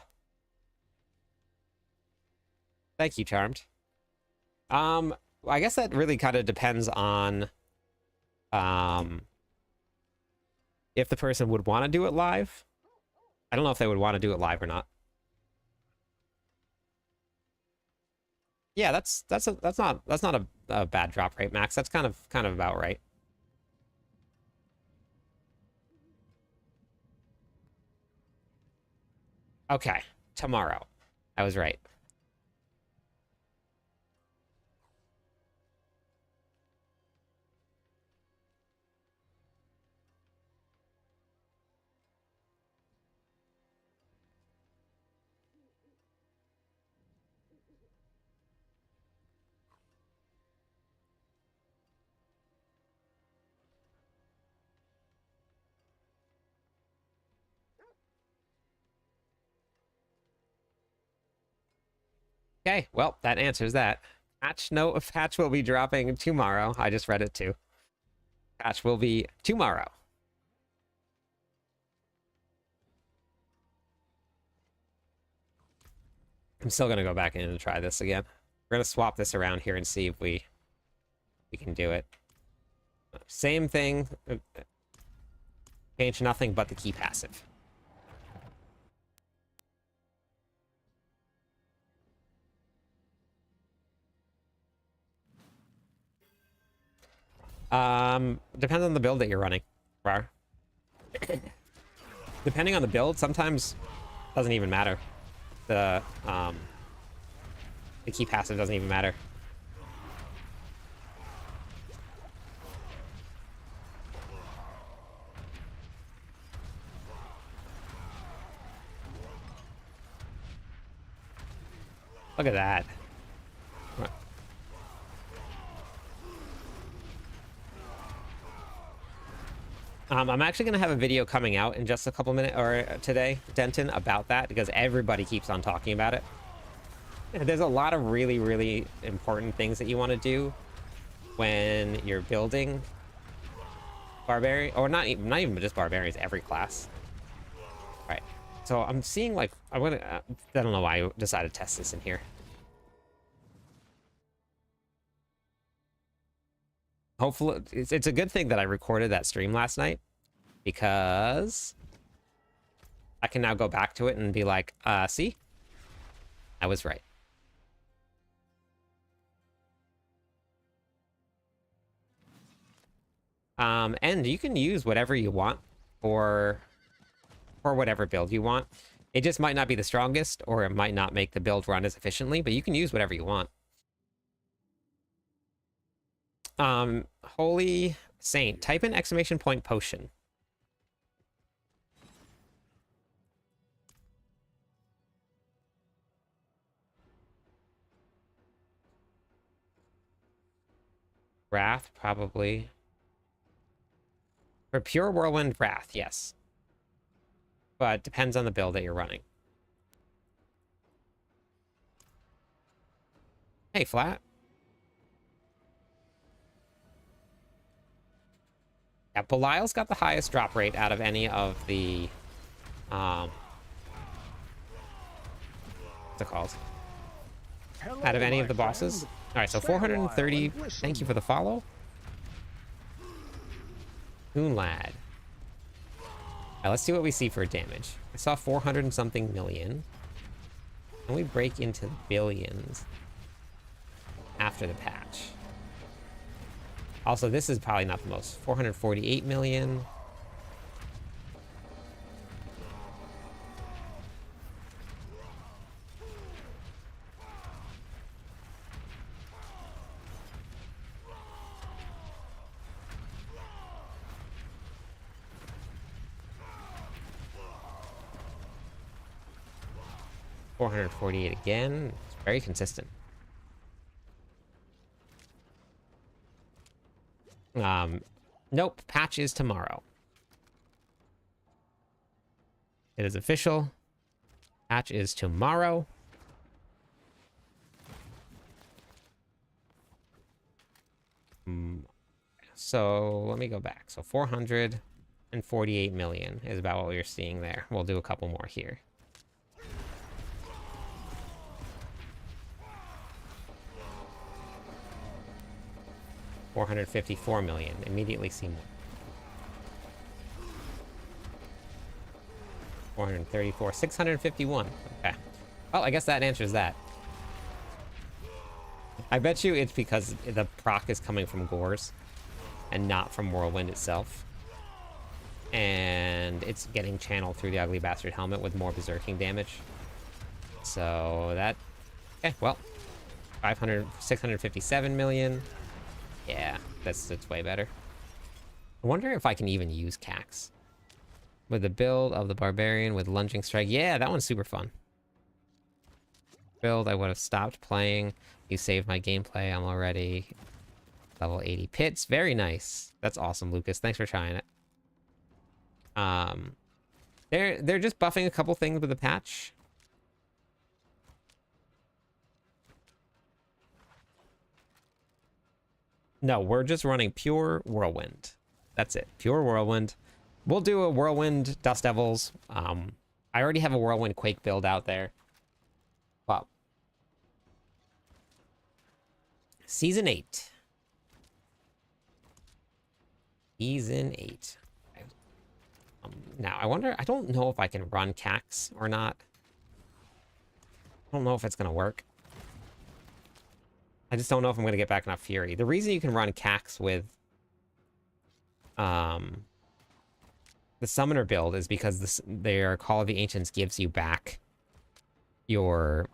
Thank you, Charmed. I guess that really kind of depends on if the person would want to do it live. I don't know if they would want to do it live or not. Yeah, that's not a bad drop rate, Max. That's kind of about right. Okay, tomorrow. I was right. Okay, well, that answers that. Patch will be dropping tomorrow. I just read it too. Patch will be tomorrow. I'm still gonna go back in and try this again. We're gonna swap this around here and see if we can do it. Same thing. Change nothing but the key passive. Depends on the build that you're running, Rar. Depending on the build, sometimes doesn't even matter. The key passive doesn't even matter. Look at that. I'm actually going to have a video coming out in just a couple minutes, or today, Denton, about that, because everybody keeps on talking about it. There's a lot of really, really important things that you want to do when you're building Barbarian, or not even just Barbarians, every class. All right, so I'm seeing, like, I don't know why I decided to test this in here. Hopefully, it's a good thing that I recorded that stream last night, because I can now go back to it and be like, see? I was right. And you can use whatever you want for whatever build you want. It just might not be the strongest, or it might not make the build run as efficiently, but you can use whatever you want. Holy Saint, type in exclamation point potion. Wrath, probably. For pure Whirlwind, Wrath, yes. But depends on the build that you're running. Hey, Flat. Yeah, Belial's got the highest drop rate out of any of the, what's it called? Out of any of the bosses. All right, so 430. Thank you for the follow. Coon Lad. All right, let's see what we see for damage. I saw 400 and something million. Can we break into billions after the patch? Also, this is probably not the most. 448 million. $448 again. It's very consistent. Nope. Patch is tomorrow. It is official. Patch is tomorrow. So let me go back. So 448 million is about what we were seeing there. We'll do a couple more here. $454 million. Immediately see more. 434. 651. Okay. Well, I guess that answers that. I bet you it's because the proc is coming from Gores and not from Whirlwind itself. And it's getting channeled through the Ugly Bastard helmet with more berserking damage. So that... Okay, well. 657 million. Yeah, that's way better. I wonder if I can even use Cax. With the build of the Barbarian with Lunging Strike. Yeah, that one's super fun. Build, I would have stopped playing. You saved my gameplay. I'm already level 80 pits. Very nice. That's awesome, Lucas. Thanks for trying it. They're just buffing a couple things with the patch. No, we're just running pure Whirlwind. That's it. Pure Whirlwind. We'll do a Whirlwind Dust Devils. I already have a Whirlwind Quake build out there. Wow. Season 8. Season 8. Now, I don't know if I can run Cax or not. I don't know if it's going to work. I just don't know if I'm going to get back enough Fury. The reason you can run Cax with the Summoner build is because their Call of the Ancients gives you back your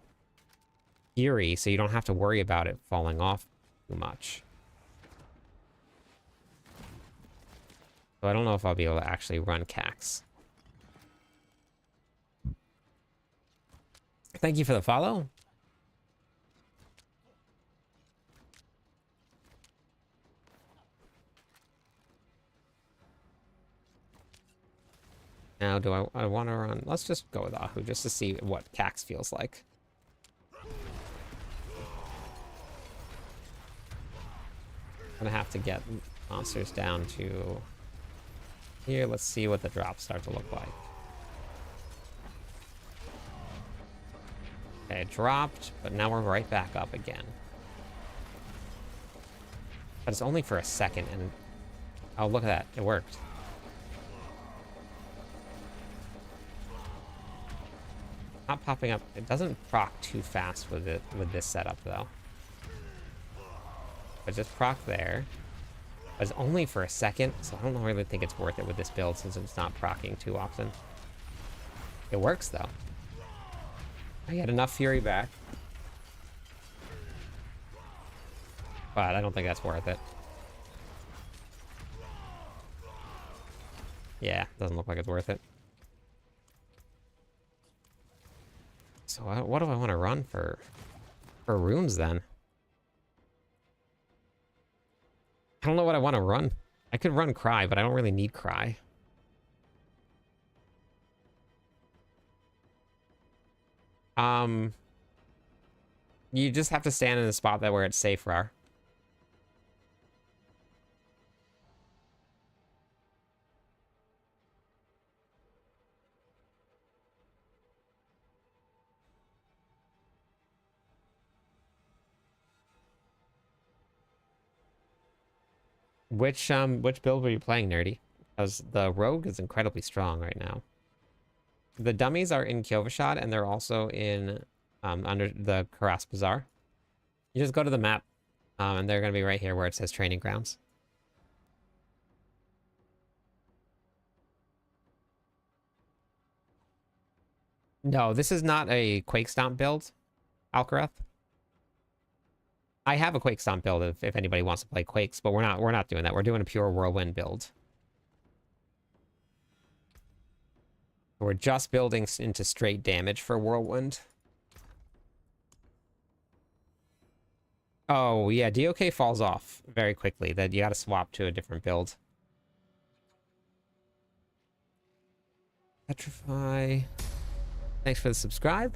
Fury, so you don't have to worry about it falling off too much. So I don't know if I'll be able to actually run Cax. Thank you for the follow. Now, do I want to run? Let's just go with Ahu just to see what Cax feels like. I'm gonna have to get monsters down to here. Let's see what the drops start to look like. Okay, it dropped, but now we're right back up again. But it's only for a second, and oh, look at that, it worked. Not popping up. It doesn't proc too fast with this setup though. But just proc there. But it's only for a second, so I don't really think it's worth it with this build since it's not procking too often. It works though. I get enough Fury back. But I don't think that's worth it. Yeah, doesn't look like it's worth it. So what do I want to run for runes then? I don't know what I want to run. I could run Cry, but I don't really need Cry. You just have to stand in a spot that where it's safe, Rar. Which build were you playing, Nerdy? Because the Rogue is incredibly strong right now. The dummies are in Kyovashad, and they're also in under the Karas Bazaar. You just go to the map, and they're going to be right here where it says Training Grounds. No, this is not a Quake Stomp build, Alcarath. I have a Quake Stomp build if anybody wants to play Quakes, but we're not doing that. We're doing a pure Whirlwind build. We're just building into straight damage for Whirlwind. Oh, yeah, DOK falls off very quickly. That you got to swap to a different build. Petrify. Thanks for the subscribe.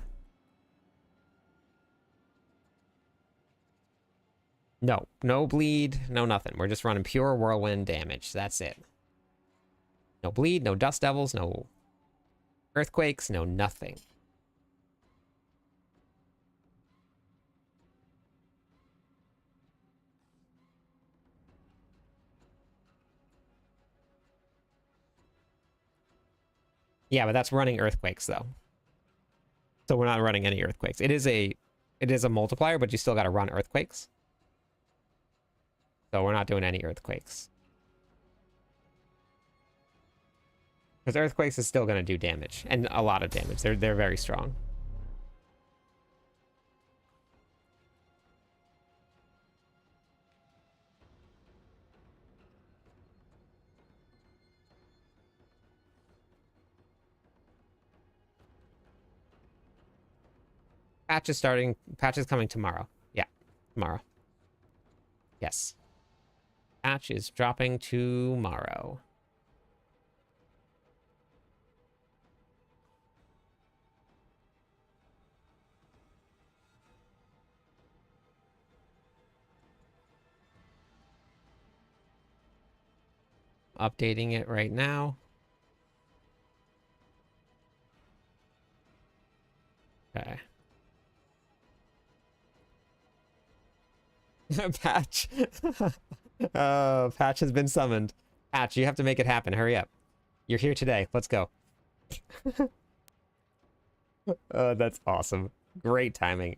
No, no bleed, no nothing. We're just running pure Whirlwind damage. That's it. No bleed, no Dust Devils, no Earthquakes, no nothing. Yeah, but that's running Earthquakes, though. So we're not running any Earthquakes. It is a multiplier, but you still got to run Earthquakes. So we're not doing any Earthquakes. Because Earthquakes is still going to do damage. And a lot of damage. They're very strong. Patch is starting. Patch is coming tomorrow. Yeah, tomorrow. Yes. Patch is dropping tomorrow. Updating it right now. Okay. Patch. Patch has been summoned. Patch, you have to make it happen. Hurry up. You're here today. Let's go. That's awesome. Great timing.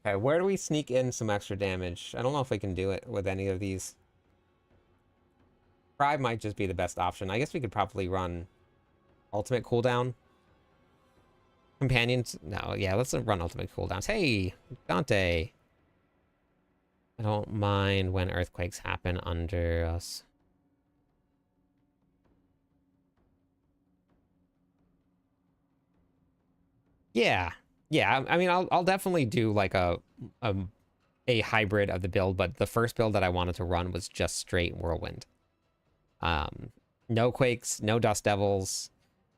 Okay, where do we sneak in some extra damage? I don't know if we can do it with any of these. Pride might just be the best option. I guess we could probably run ultimate cooldown. Companions? No, yeah, let's run ultimate cooldowns. Hey, Dante. I don't mind when earthquakes happen under us. Yeah. Yeah, I mean, I'll definitely do like a hybrid of the build, but the first build that I wanted to run was just straight Whirlwind. No Quakes, no Dust Devils.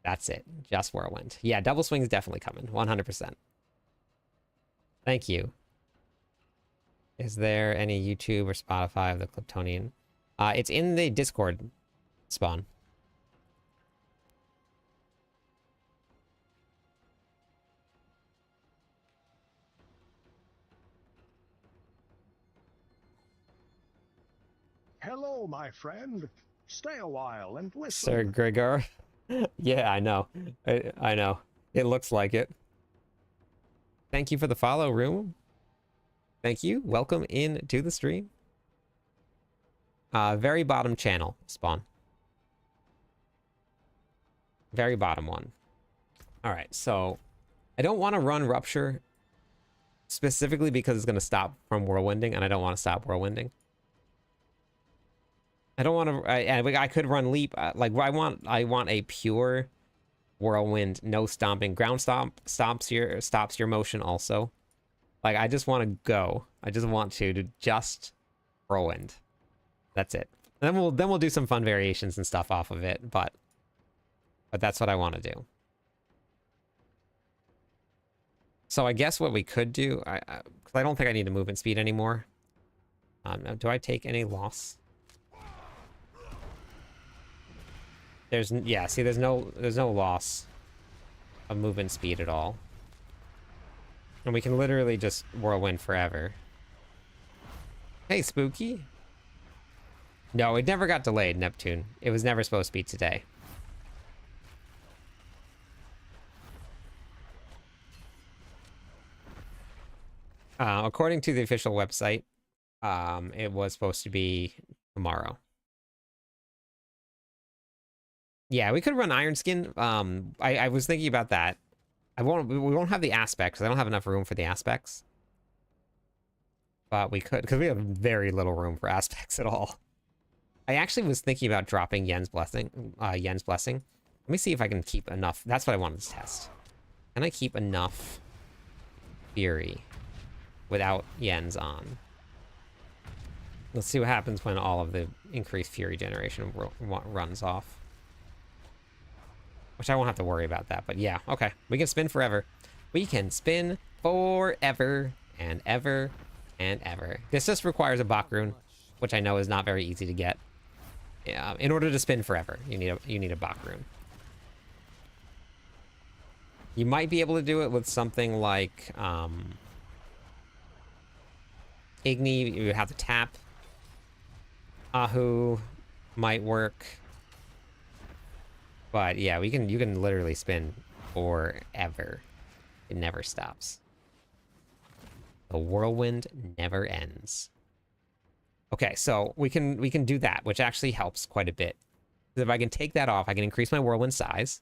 That's it. Just Whirlwind. Yeah, Double Swing's definitely coming. 100%. Thank you. Is there any YouTube or Spotify of the Kryptonian? It's in the Discord spawn.
Hello, my friend. Stay a while and listen.
Sir Gregor. Yeah, I know. I know. It looks like it. Thank you for the follow, Room. Thank you. Welcome in to the stream. Very bottom channel spawn. Very bottom one. All right, so I don't want to run Rupture specifically because it's going to stop from Whirlwinding, and I don't want to stop Whirlwinding. I don't want to. I could run Leap. Like I want a pure Whirlwind, no stomping. Ground stomp stops your motion also. Like I just want to go. I just want to just Whirlwind. That's it. And then we'll do some fun variations and stuff off of it. But that's what I want to do. So I guess what we could do, because I don't think I need to movement speed anymore. Do I take any loss? There's no loss of movement speed at all. And we can literally just Whirlwind forever. Hey, Spooky. No, it never got delayed, Neptune. It was never supposed to be today. According to the official website, it was supposed to be tomorrow. Yeah, we could run Iron Skin. I was thinking about that. We won't have the aspects. I don't have enough room for the aspects. But we could, because we have very little room for aspects at all. I actually was thinking about dropping Yen's Blessing. Let me see if I can keep enough. That's what I wanted to test. Can I keep enough Fury without Yen's on? Let's see what happens when all of the increased Fury generation runs off. Which I won't have to worry about that, but yeah, okay. We can spin forever. We can spin forever and ever and ever. This just requires a Bach rune, which I know is not very easy to get. Yeah, in order to spin forever, you need a Bach rune. You might be able to do it with something like Igni. You have to tap. Ahu might work. But yeah, you can literally spin forever. It never stops. The whirlwind never ends. Okay, so we can do that, which actually helps quite a bit. Because if I can take that off, I can increase my whirlwind size.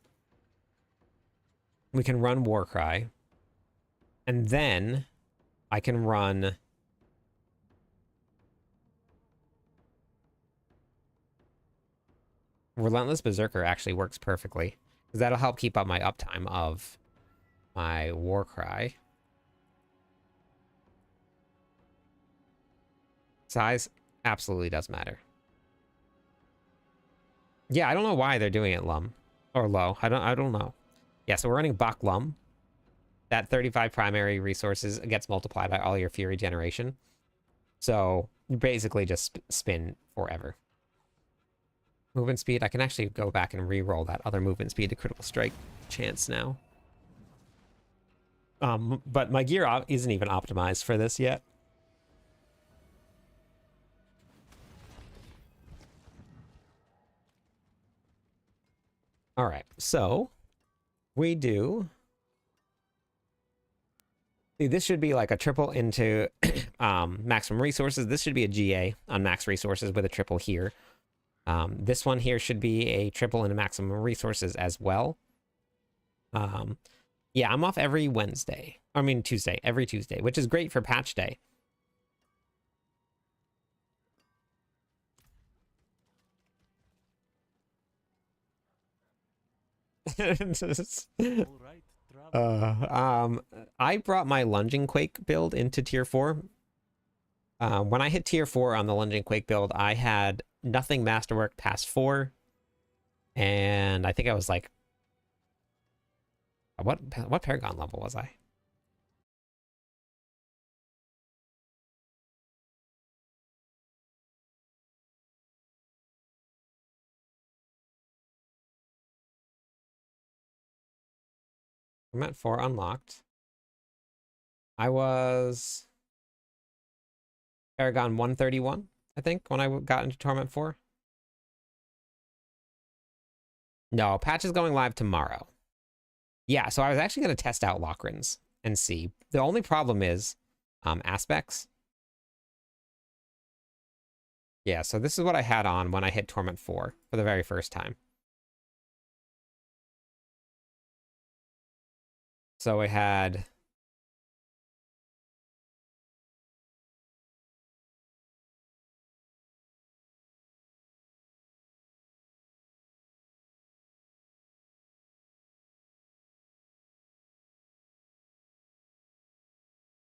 We can run Warcry. And then I can run Relentless Berserker actually works perfectly. Because that'll help keep up my uptime of my Warcry. Size absolutely does matter. Yeah, I don't know why they're doing it Lum. Or low. I don't know. Yeah, so we're running Bach Lum. That 35 primary resources gets multiplied by all your Fury generation. So you basically just spin forever. Movement speed, I can actually go back and re-roll that other movement speed to critical strike chance now. But my gear isn't even optimized for this yet. All right, so we do. See, this should be like a triple into maximum resources. This should be a GA on max resources with a triple here. This one here should be a triple into maximum resources as well. Yeah, I'm off every Wednesday. I mean, Tuesday, every Tuesday, which is great for patch day. I brought my Lunging Quake build into tier 4. When I hit tier 4 on the Lunging Quake build, I had nothing masterwork past 4. And I think I was like, what Paragon level was I? I'm at 4 unlocked. I was Paragon 131, I think, when I got into Torment 4. No, patch is going live tomorrow. Yeah, so I was actually going to test out Lockins and see. The only problem is aspects. Yeah, so this is what I had on when I hit Torment 4 for the very first time. So I had...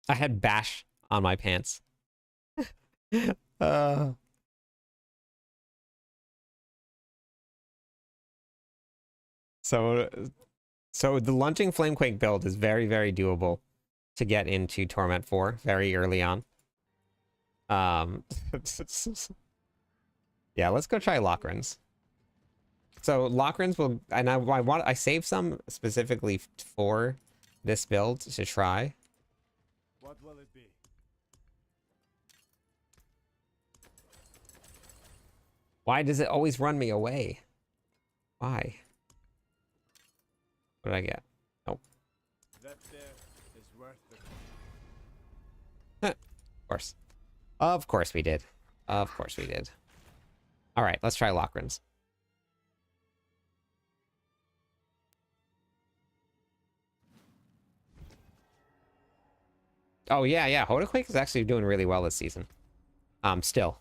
I had Bash on my pants. uh... So the Lunging Flamequake build is very, very doable to get into Torment 4 very early on. Yeah, let's go try Lockins. So Lockins will, and I saved some specifically for this build to try.
What will it be?
Why does it always run me away? Why? What did I get? Nope.
That there is worth it.
Of course. Of course we did. Of course we did. All right, let's try Lockins. Oh, yeah, yeah. Hodaquake is actually doing really well this season. Still.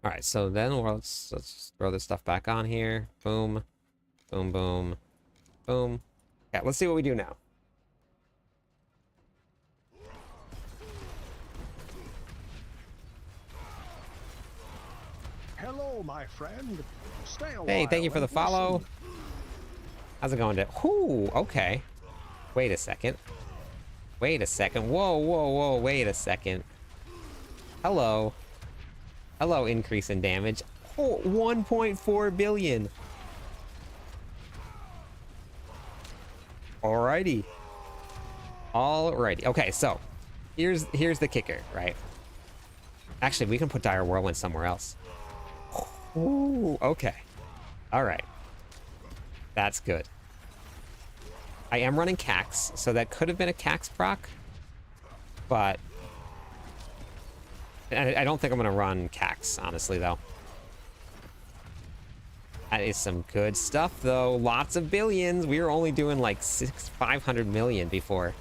All right, so then let's throw this stuff back on here. Boom. Boom, boom. Boom. Yeah, let's see what we do now.
Hello, my friend. Stay a while.
Hey, thank you for the
and
follow.
listen.
How's it going? Whoo, okay. Wait a second. Wait a second. Whoa, whoa, whoa. Wait a second. Hello. Hello, increase in damage. Oh, 1.4 billion. Alrighty. Alrighty. Okay, so here's the kicker, right? Actually, we can put Dire Whirlwind somewhere else. Ooh, okay. All right. That's good. I am running Cax, so that could have been a Cax proc, but I don't think I'm going to run Cax, honestly, though. That is some good stuff, though. Lots of billions. We were only doing like 500 million before.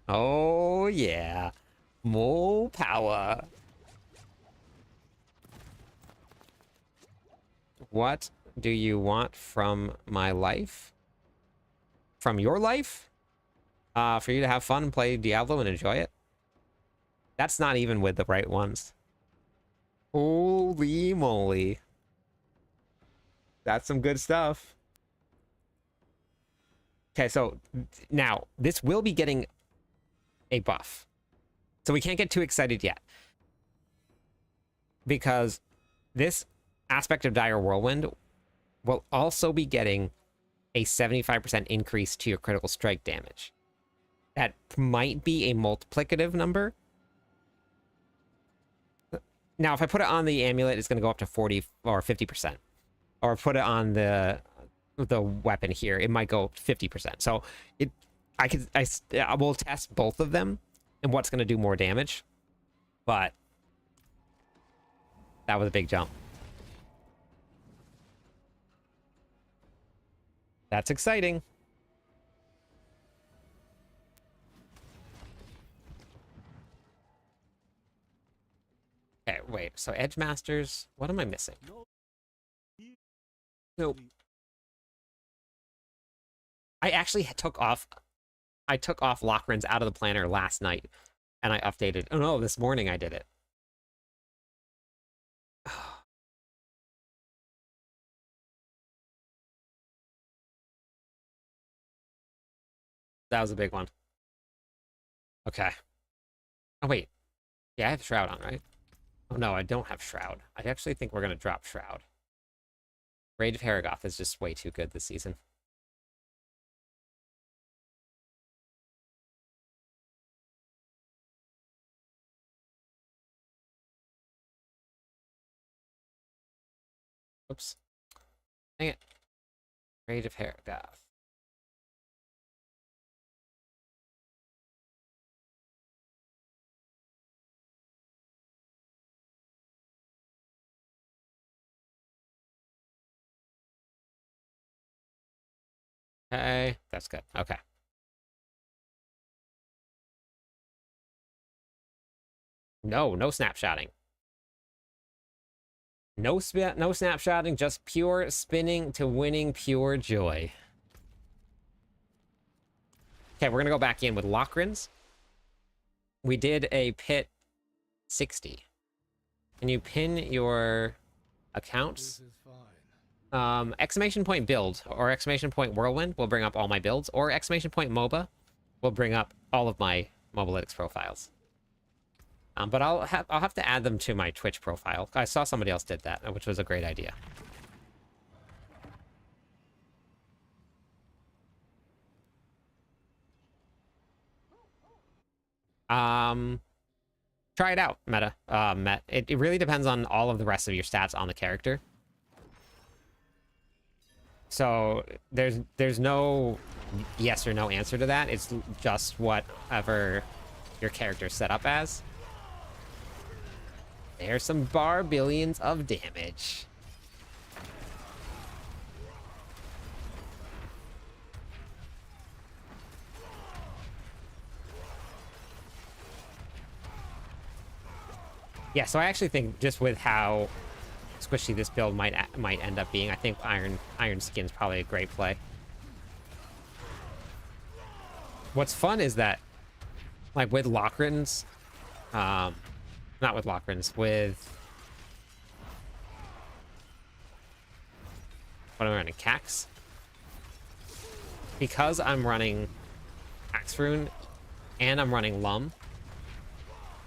Oh, yeah. More power. What do you want from my life? From your life? For you to have fun and play Diablo and enjoy it? That's not even with the right ones. Holy moly. That's some good stuff. Okay, so now this will be getting a buff. So we can't get too excited yet. Because this aspect of Dire Whirlwind will also be getting a 75% increase to your critical strike damage. That might be a multiplicative number. Now, if I put it on the amulet, it's going to go up to 40 or 50%. Or put it on the weapon here, it might go 50%. So I will test both of them and what's going to do more damage. But that was a big jump. That's exciting. Okay, wait. So Edge Masters, what am I missing? Nope. I actually took off Lockins out of the planner last night, and I updated. Oh no, this morning I did it. That was a big one. Okay. Oh wait. Yeah, I have Shroud on, right? Oh no, I don't have Shroud. I actually think we're gonna drop Shroud. Rage of Haragoth is just way too good this season. Oops. Dang it. Rage of Haragoth. Okay, that's good. Okay. No snapshotting. No snapshotting, just pure spinning to winning pure joy. Okay, we're gonna go back in with Lockins. We did a pit 60. Can you pin your accounts? Exclamation point build or exclamation point whirlwind will bring up all my builds, or exclamation point MOBA will bring up all of my Mobalytics profiles. But I'll have to add them to my Twitch profile. I saw somebody else did that, which was a great idea. Try it out, Meta. It really depends on all of the rest of your stats on the character. So there's no yes or no answer to that. It's just whatever your character's set up as. There's some Barbarians of damage. Yeah, so I actually think just with how squishy this build might end up being, I think Iron Skin's probably a great play. What's fun is that, like, with Lockins, not with Lockins, with... What am I running? Cax? Because I'm running Axe Rune and I'm running Lum,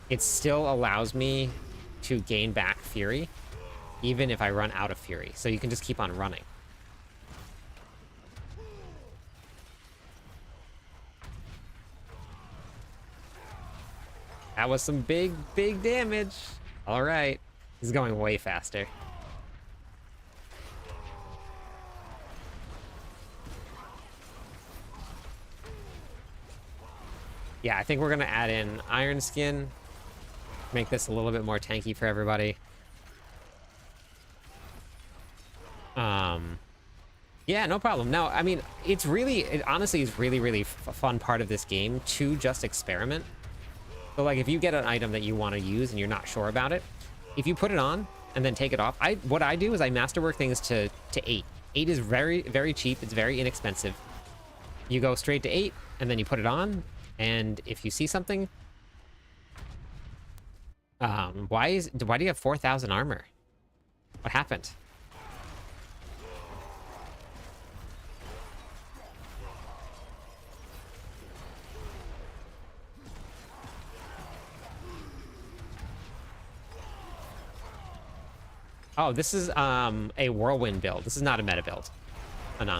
it still allows me to gain back Fury, even if I run out of Fury. So you can just keep on running. That was some big, big damage. All right. He's going way faster. Yeah, I think we're going to add in Iron Skin. Make this a little bit more tanky for everybody. Yeah, no problem. No, I mean, it honestly is really, really a fun part of this game to just experiment. So, like, if you get an item that you want to use and you're not sure about it, if you put it on and then take it off, what I do is I masterwork things to 8. 8 is very, very cheap. It's very inexpensive. You go straight to 8, and then you put it on, and if you see something... why do you have 4,000 armor? What happened? Oh, this is a Whirlwind build. This is not a meta build. Oh, no.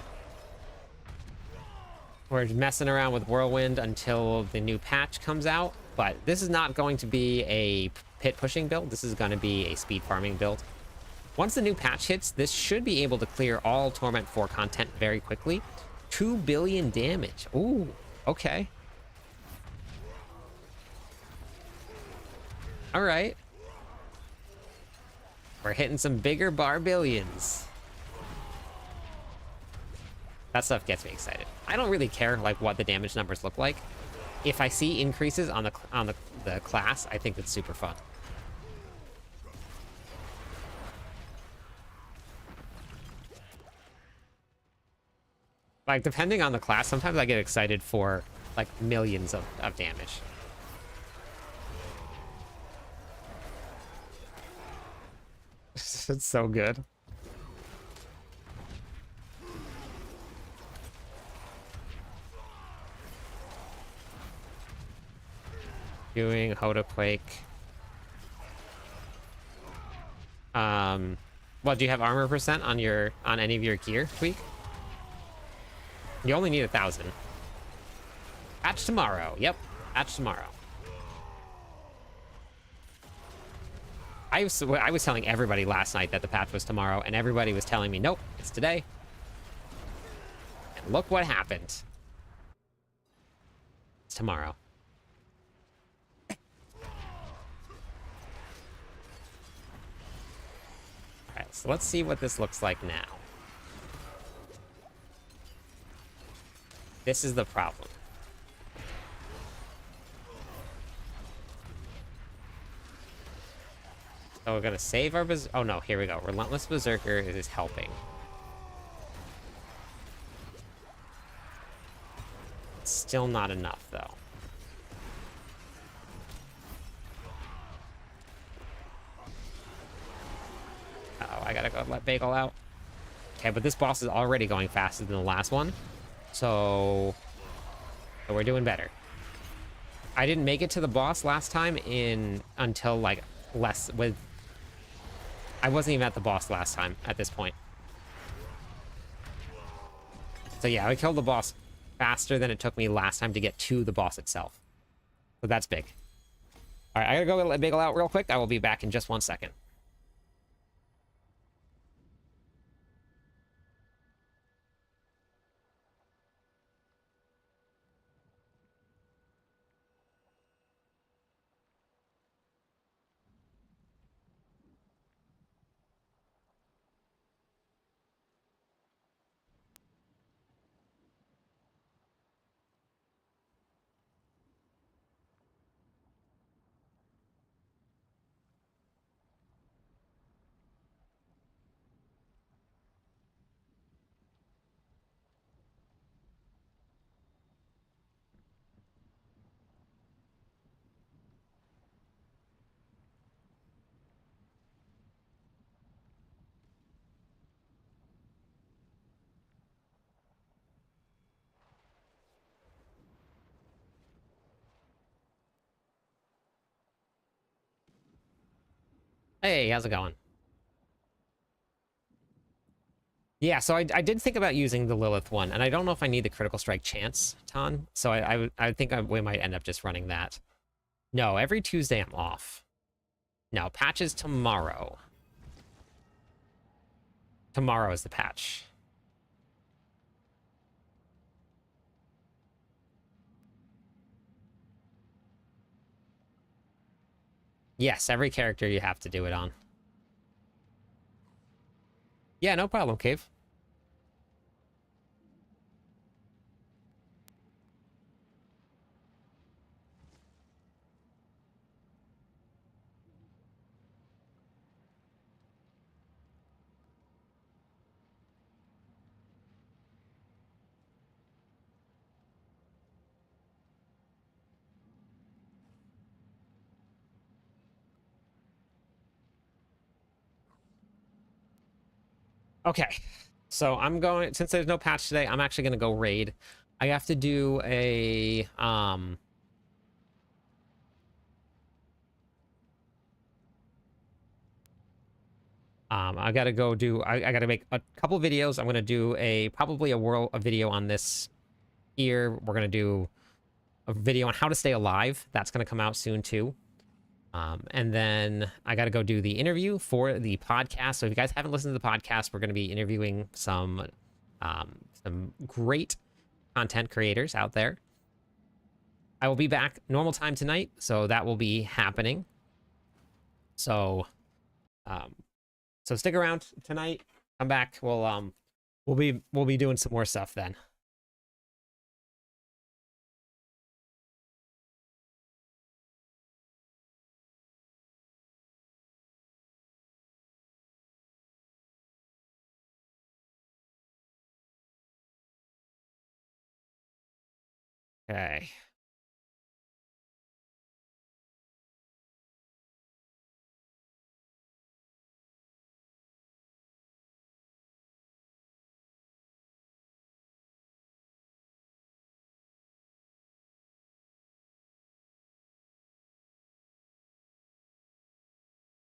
We're messing around with Whirlwind until the new patch comes out, but this is not going to be a pit pushing build. This is going to be a speed farming build. Once the new patch hits, this should be able to clear all Torment 4 content very quickly. 2 billion damage. Ooh, okay. All right. We're hitting some bigger Barbarians. That stuff gets me excited. I don't really care like what the damage numbers look like. If I see increases on the class, I think it's super fun. Like, depending on the class, sometimes I get excited for like millions of damage. It's so good. Doing Hoda Quake. Well, do you have armor percent on any of your gear tweak? You only need 1,000. Patch tomorrow. Yep, patch tomorrow. I was telling everybody last night that the patch was tomorrow, and everybody was telling me, nope, it's today. And look what happened. It's tomorrow. Alright, so let's see what this looks like now. This is the problem. So we're gonna save our oh no, here we go. Relentless Berserker is helping. It's still not enough though. Uh-oh, I gotta go let Bagel out. Okay, but this boss is already going faster than the last one. So we're doing better. I didn't make it to the boss last time until like I wasn't even at the boss last time at this point. So yeah, I killed the boss faster than it took me last time to get to the boss itself. So that's big. All right, I gotta go let Bagel out real quick. I will be back in just 1 second. Hey, how's it going? Yeah, so I did think about using the Lilith one, and I don't know if I need the critical strike chance ton, so I think we might end up just running that. No, every Tuesday I'm off. No, patch is tomorrow. Tomorrow is the patch. Yes, every character you have to do it on. Yeah, no problem, Cave. Okay, so I'm going, since there's no patch today, I'm actually going to go raid. I have to do a, I gotta go do, I gotta make a couple videos. I'm gonna do probably a video on this here. We're gonna do a video on how to stay alive. That's gonna come out soon too. And then I gotta go do the interview for the podcast. So if you guys haven't listened to the podcast, we're gonna be interviewing some great content creators out there. I will be back normal time tonight, so that will be happening. So, um, so stick around tonight. Come back. We'll be doing some more stuff then. Okay.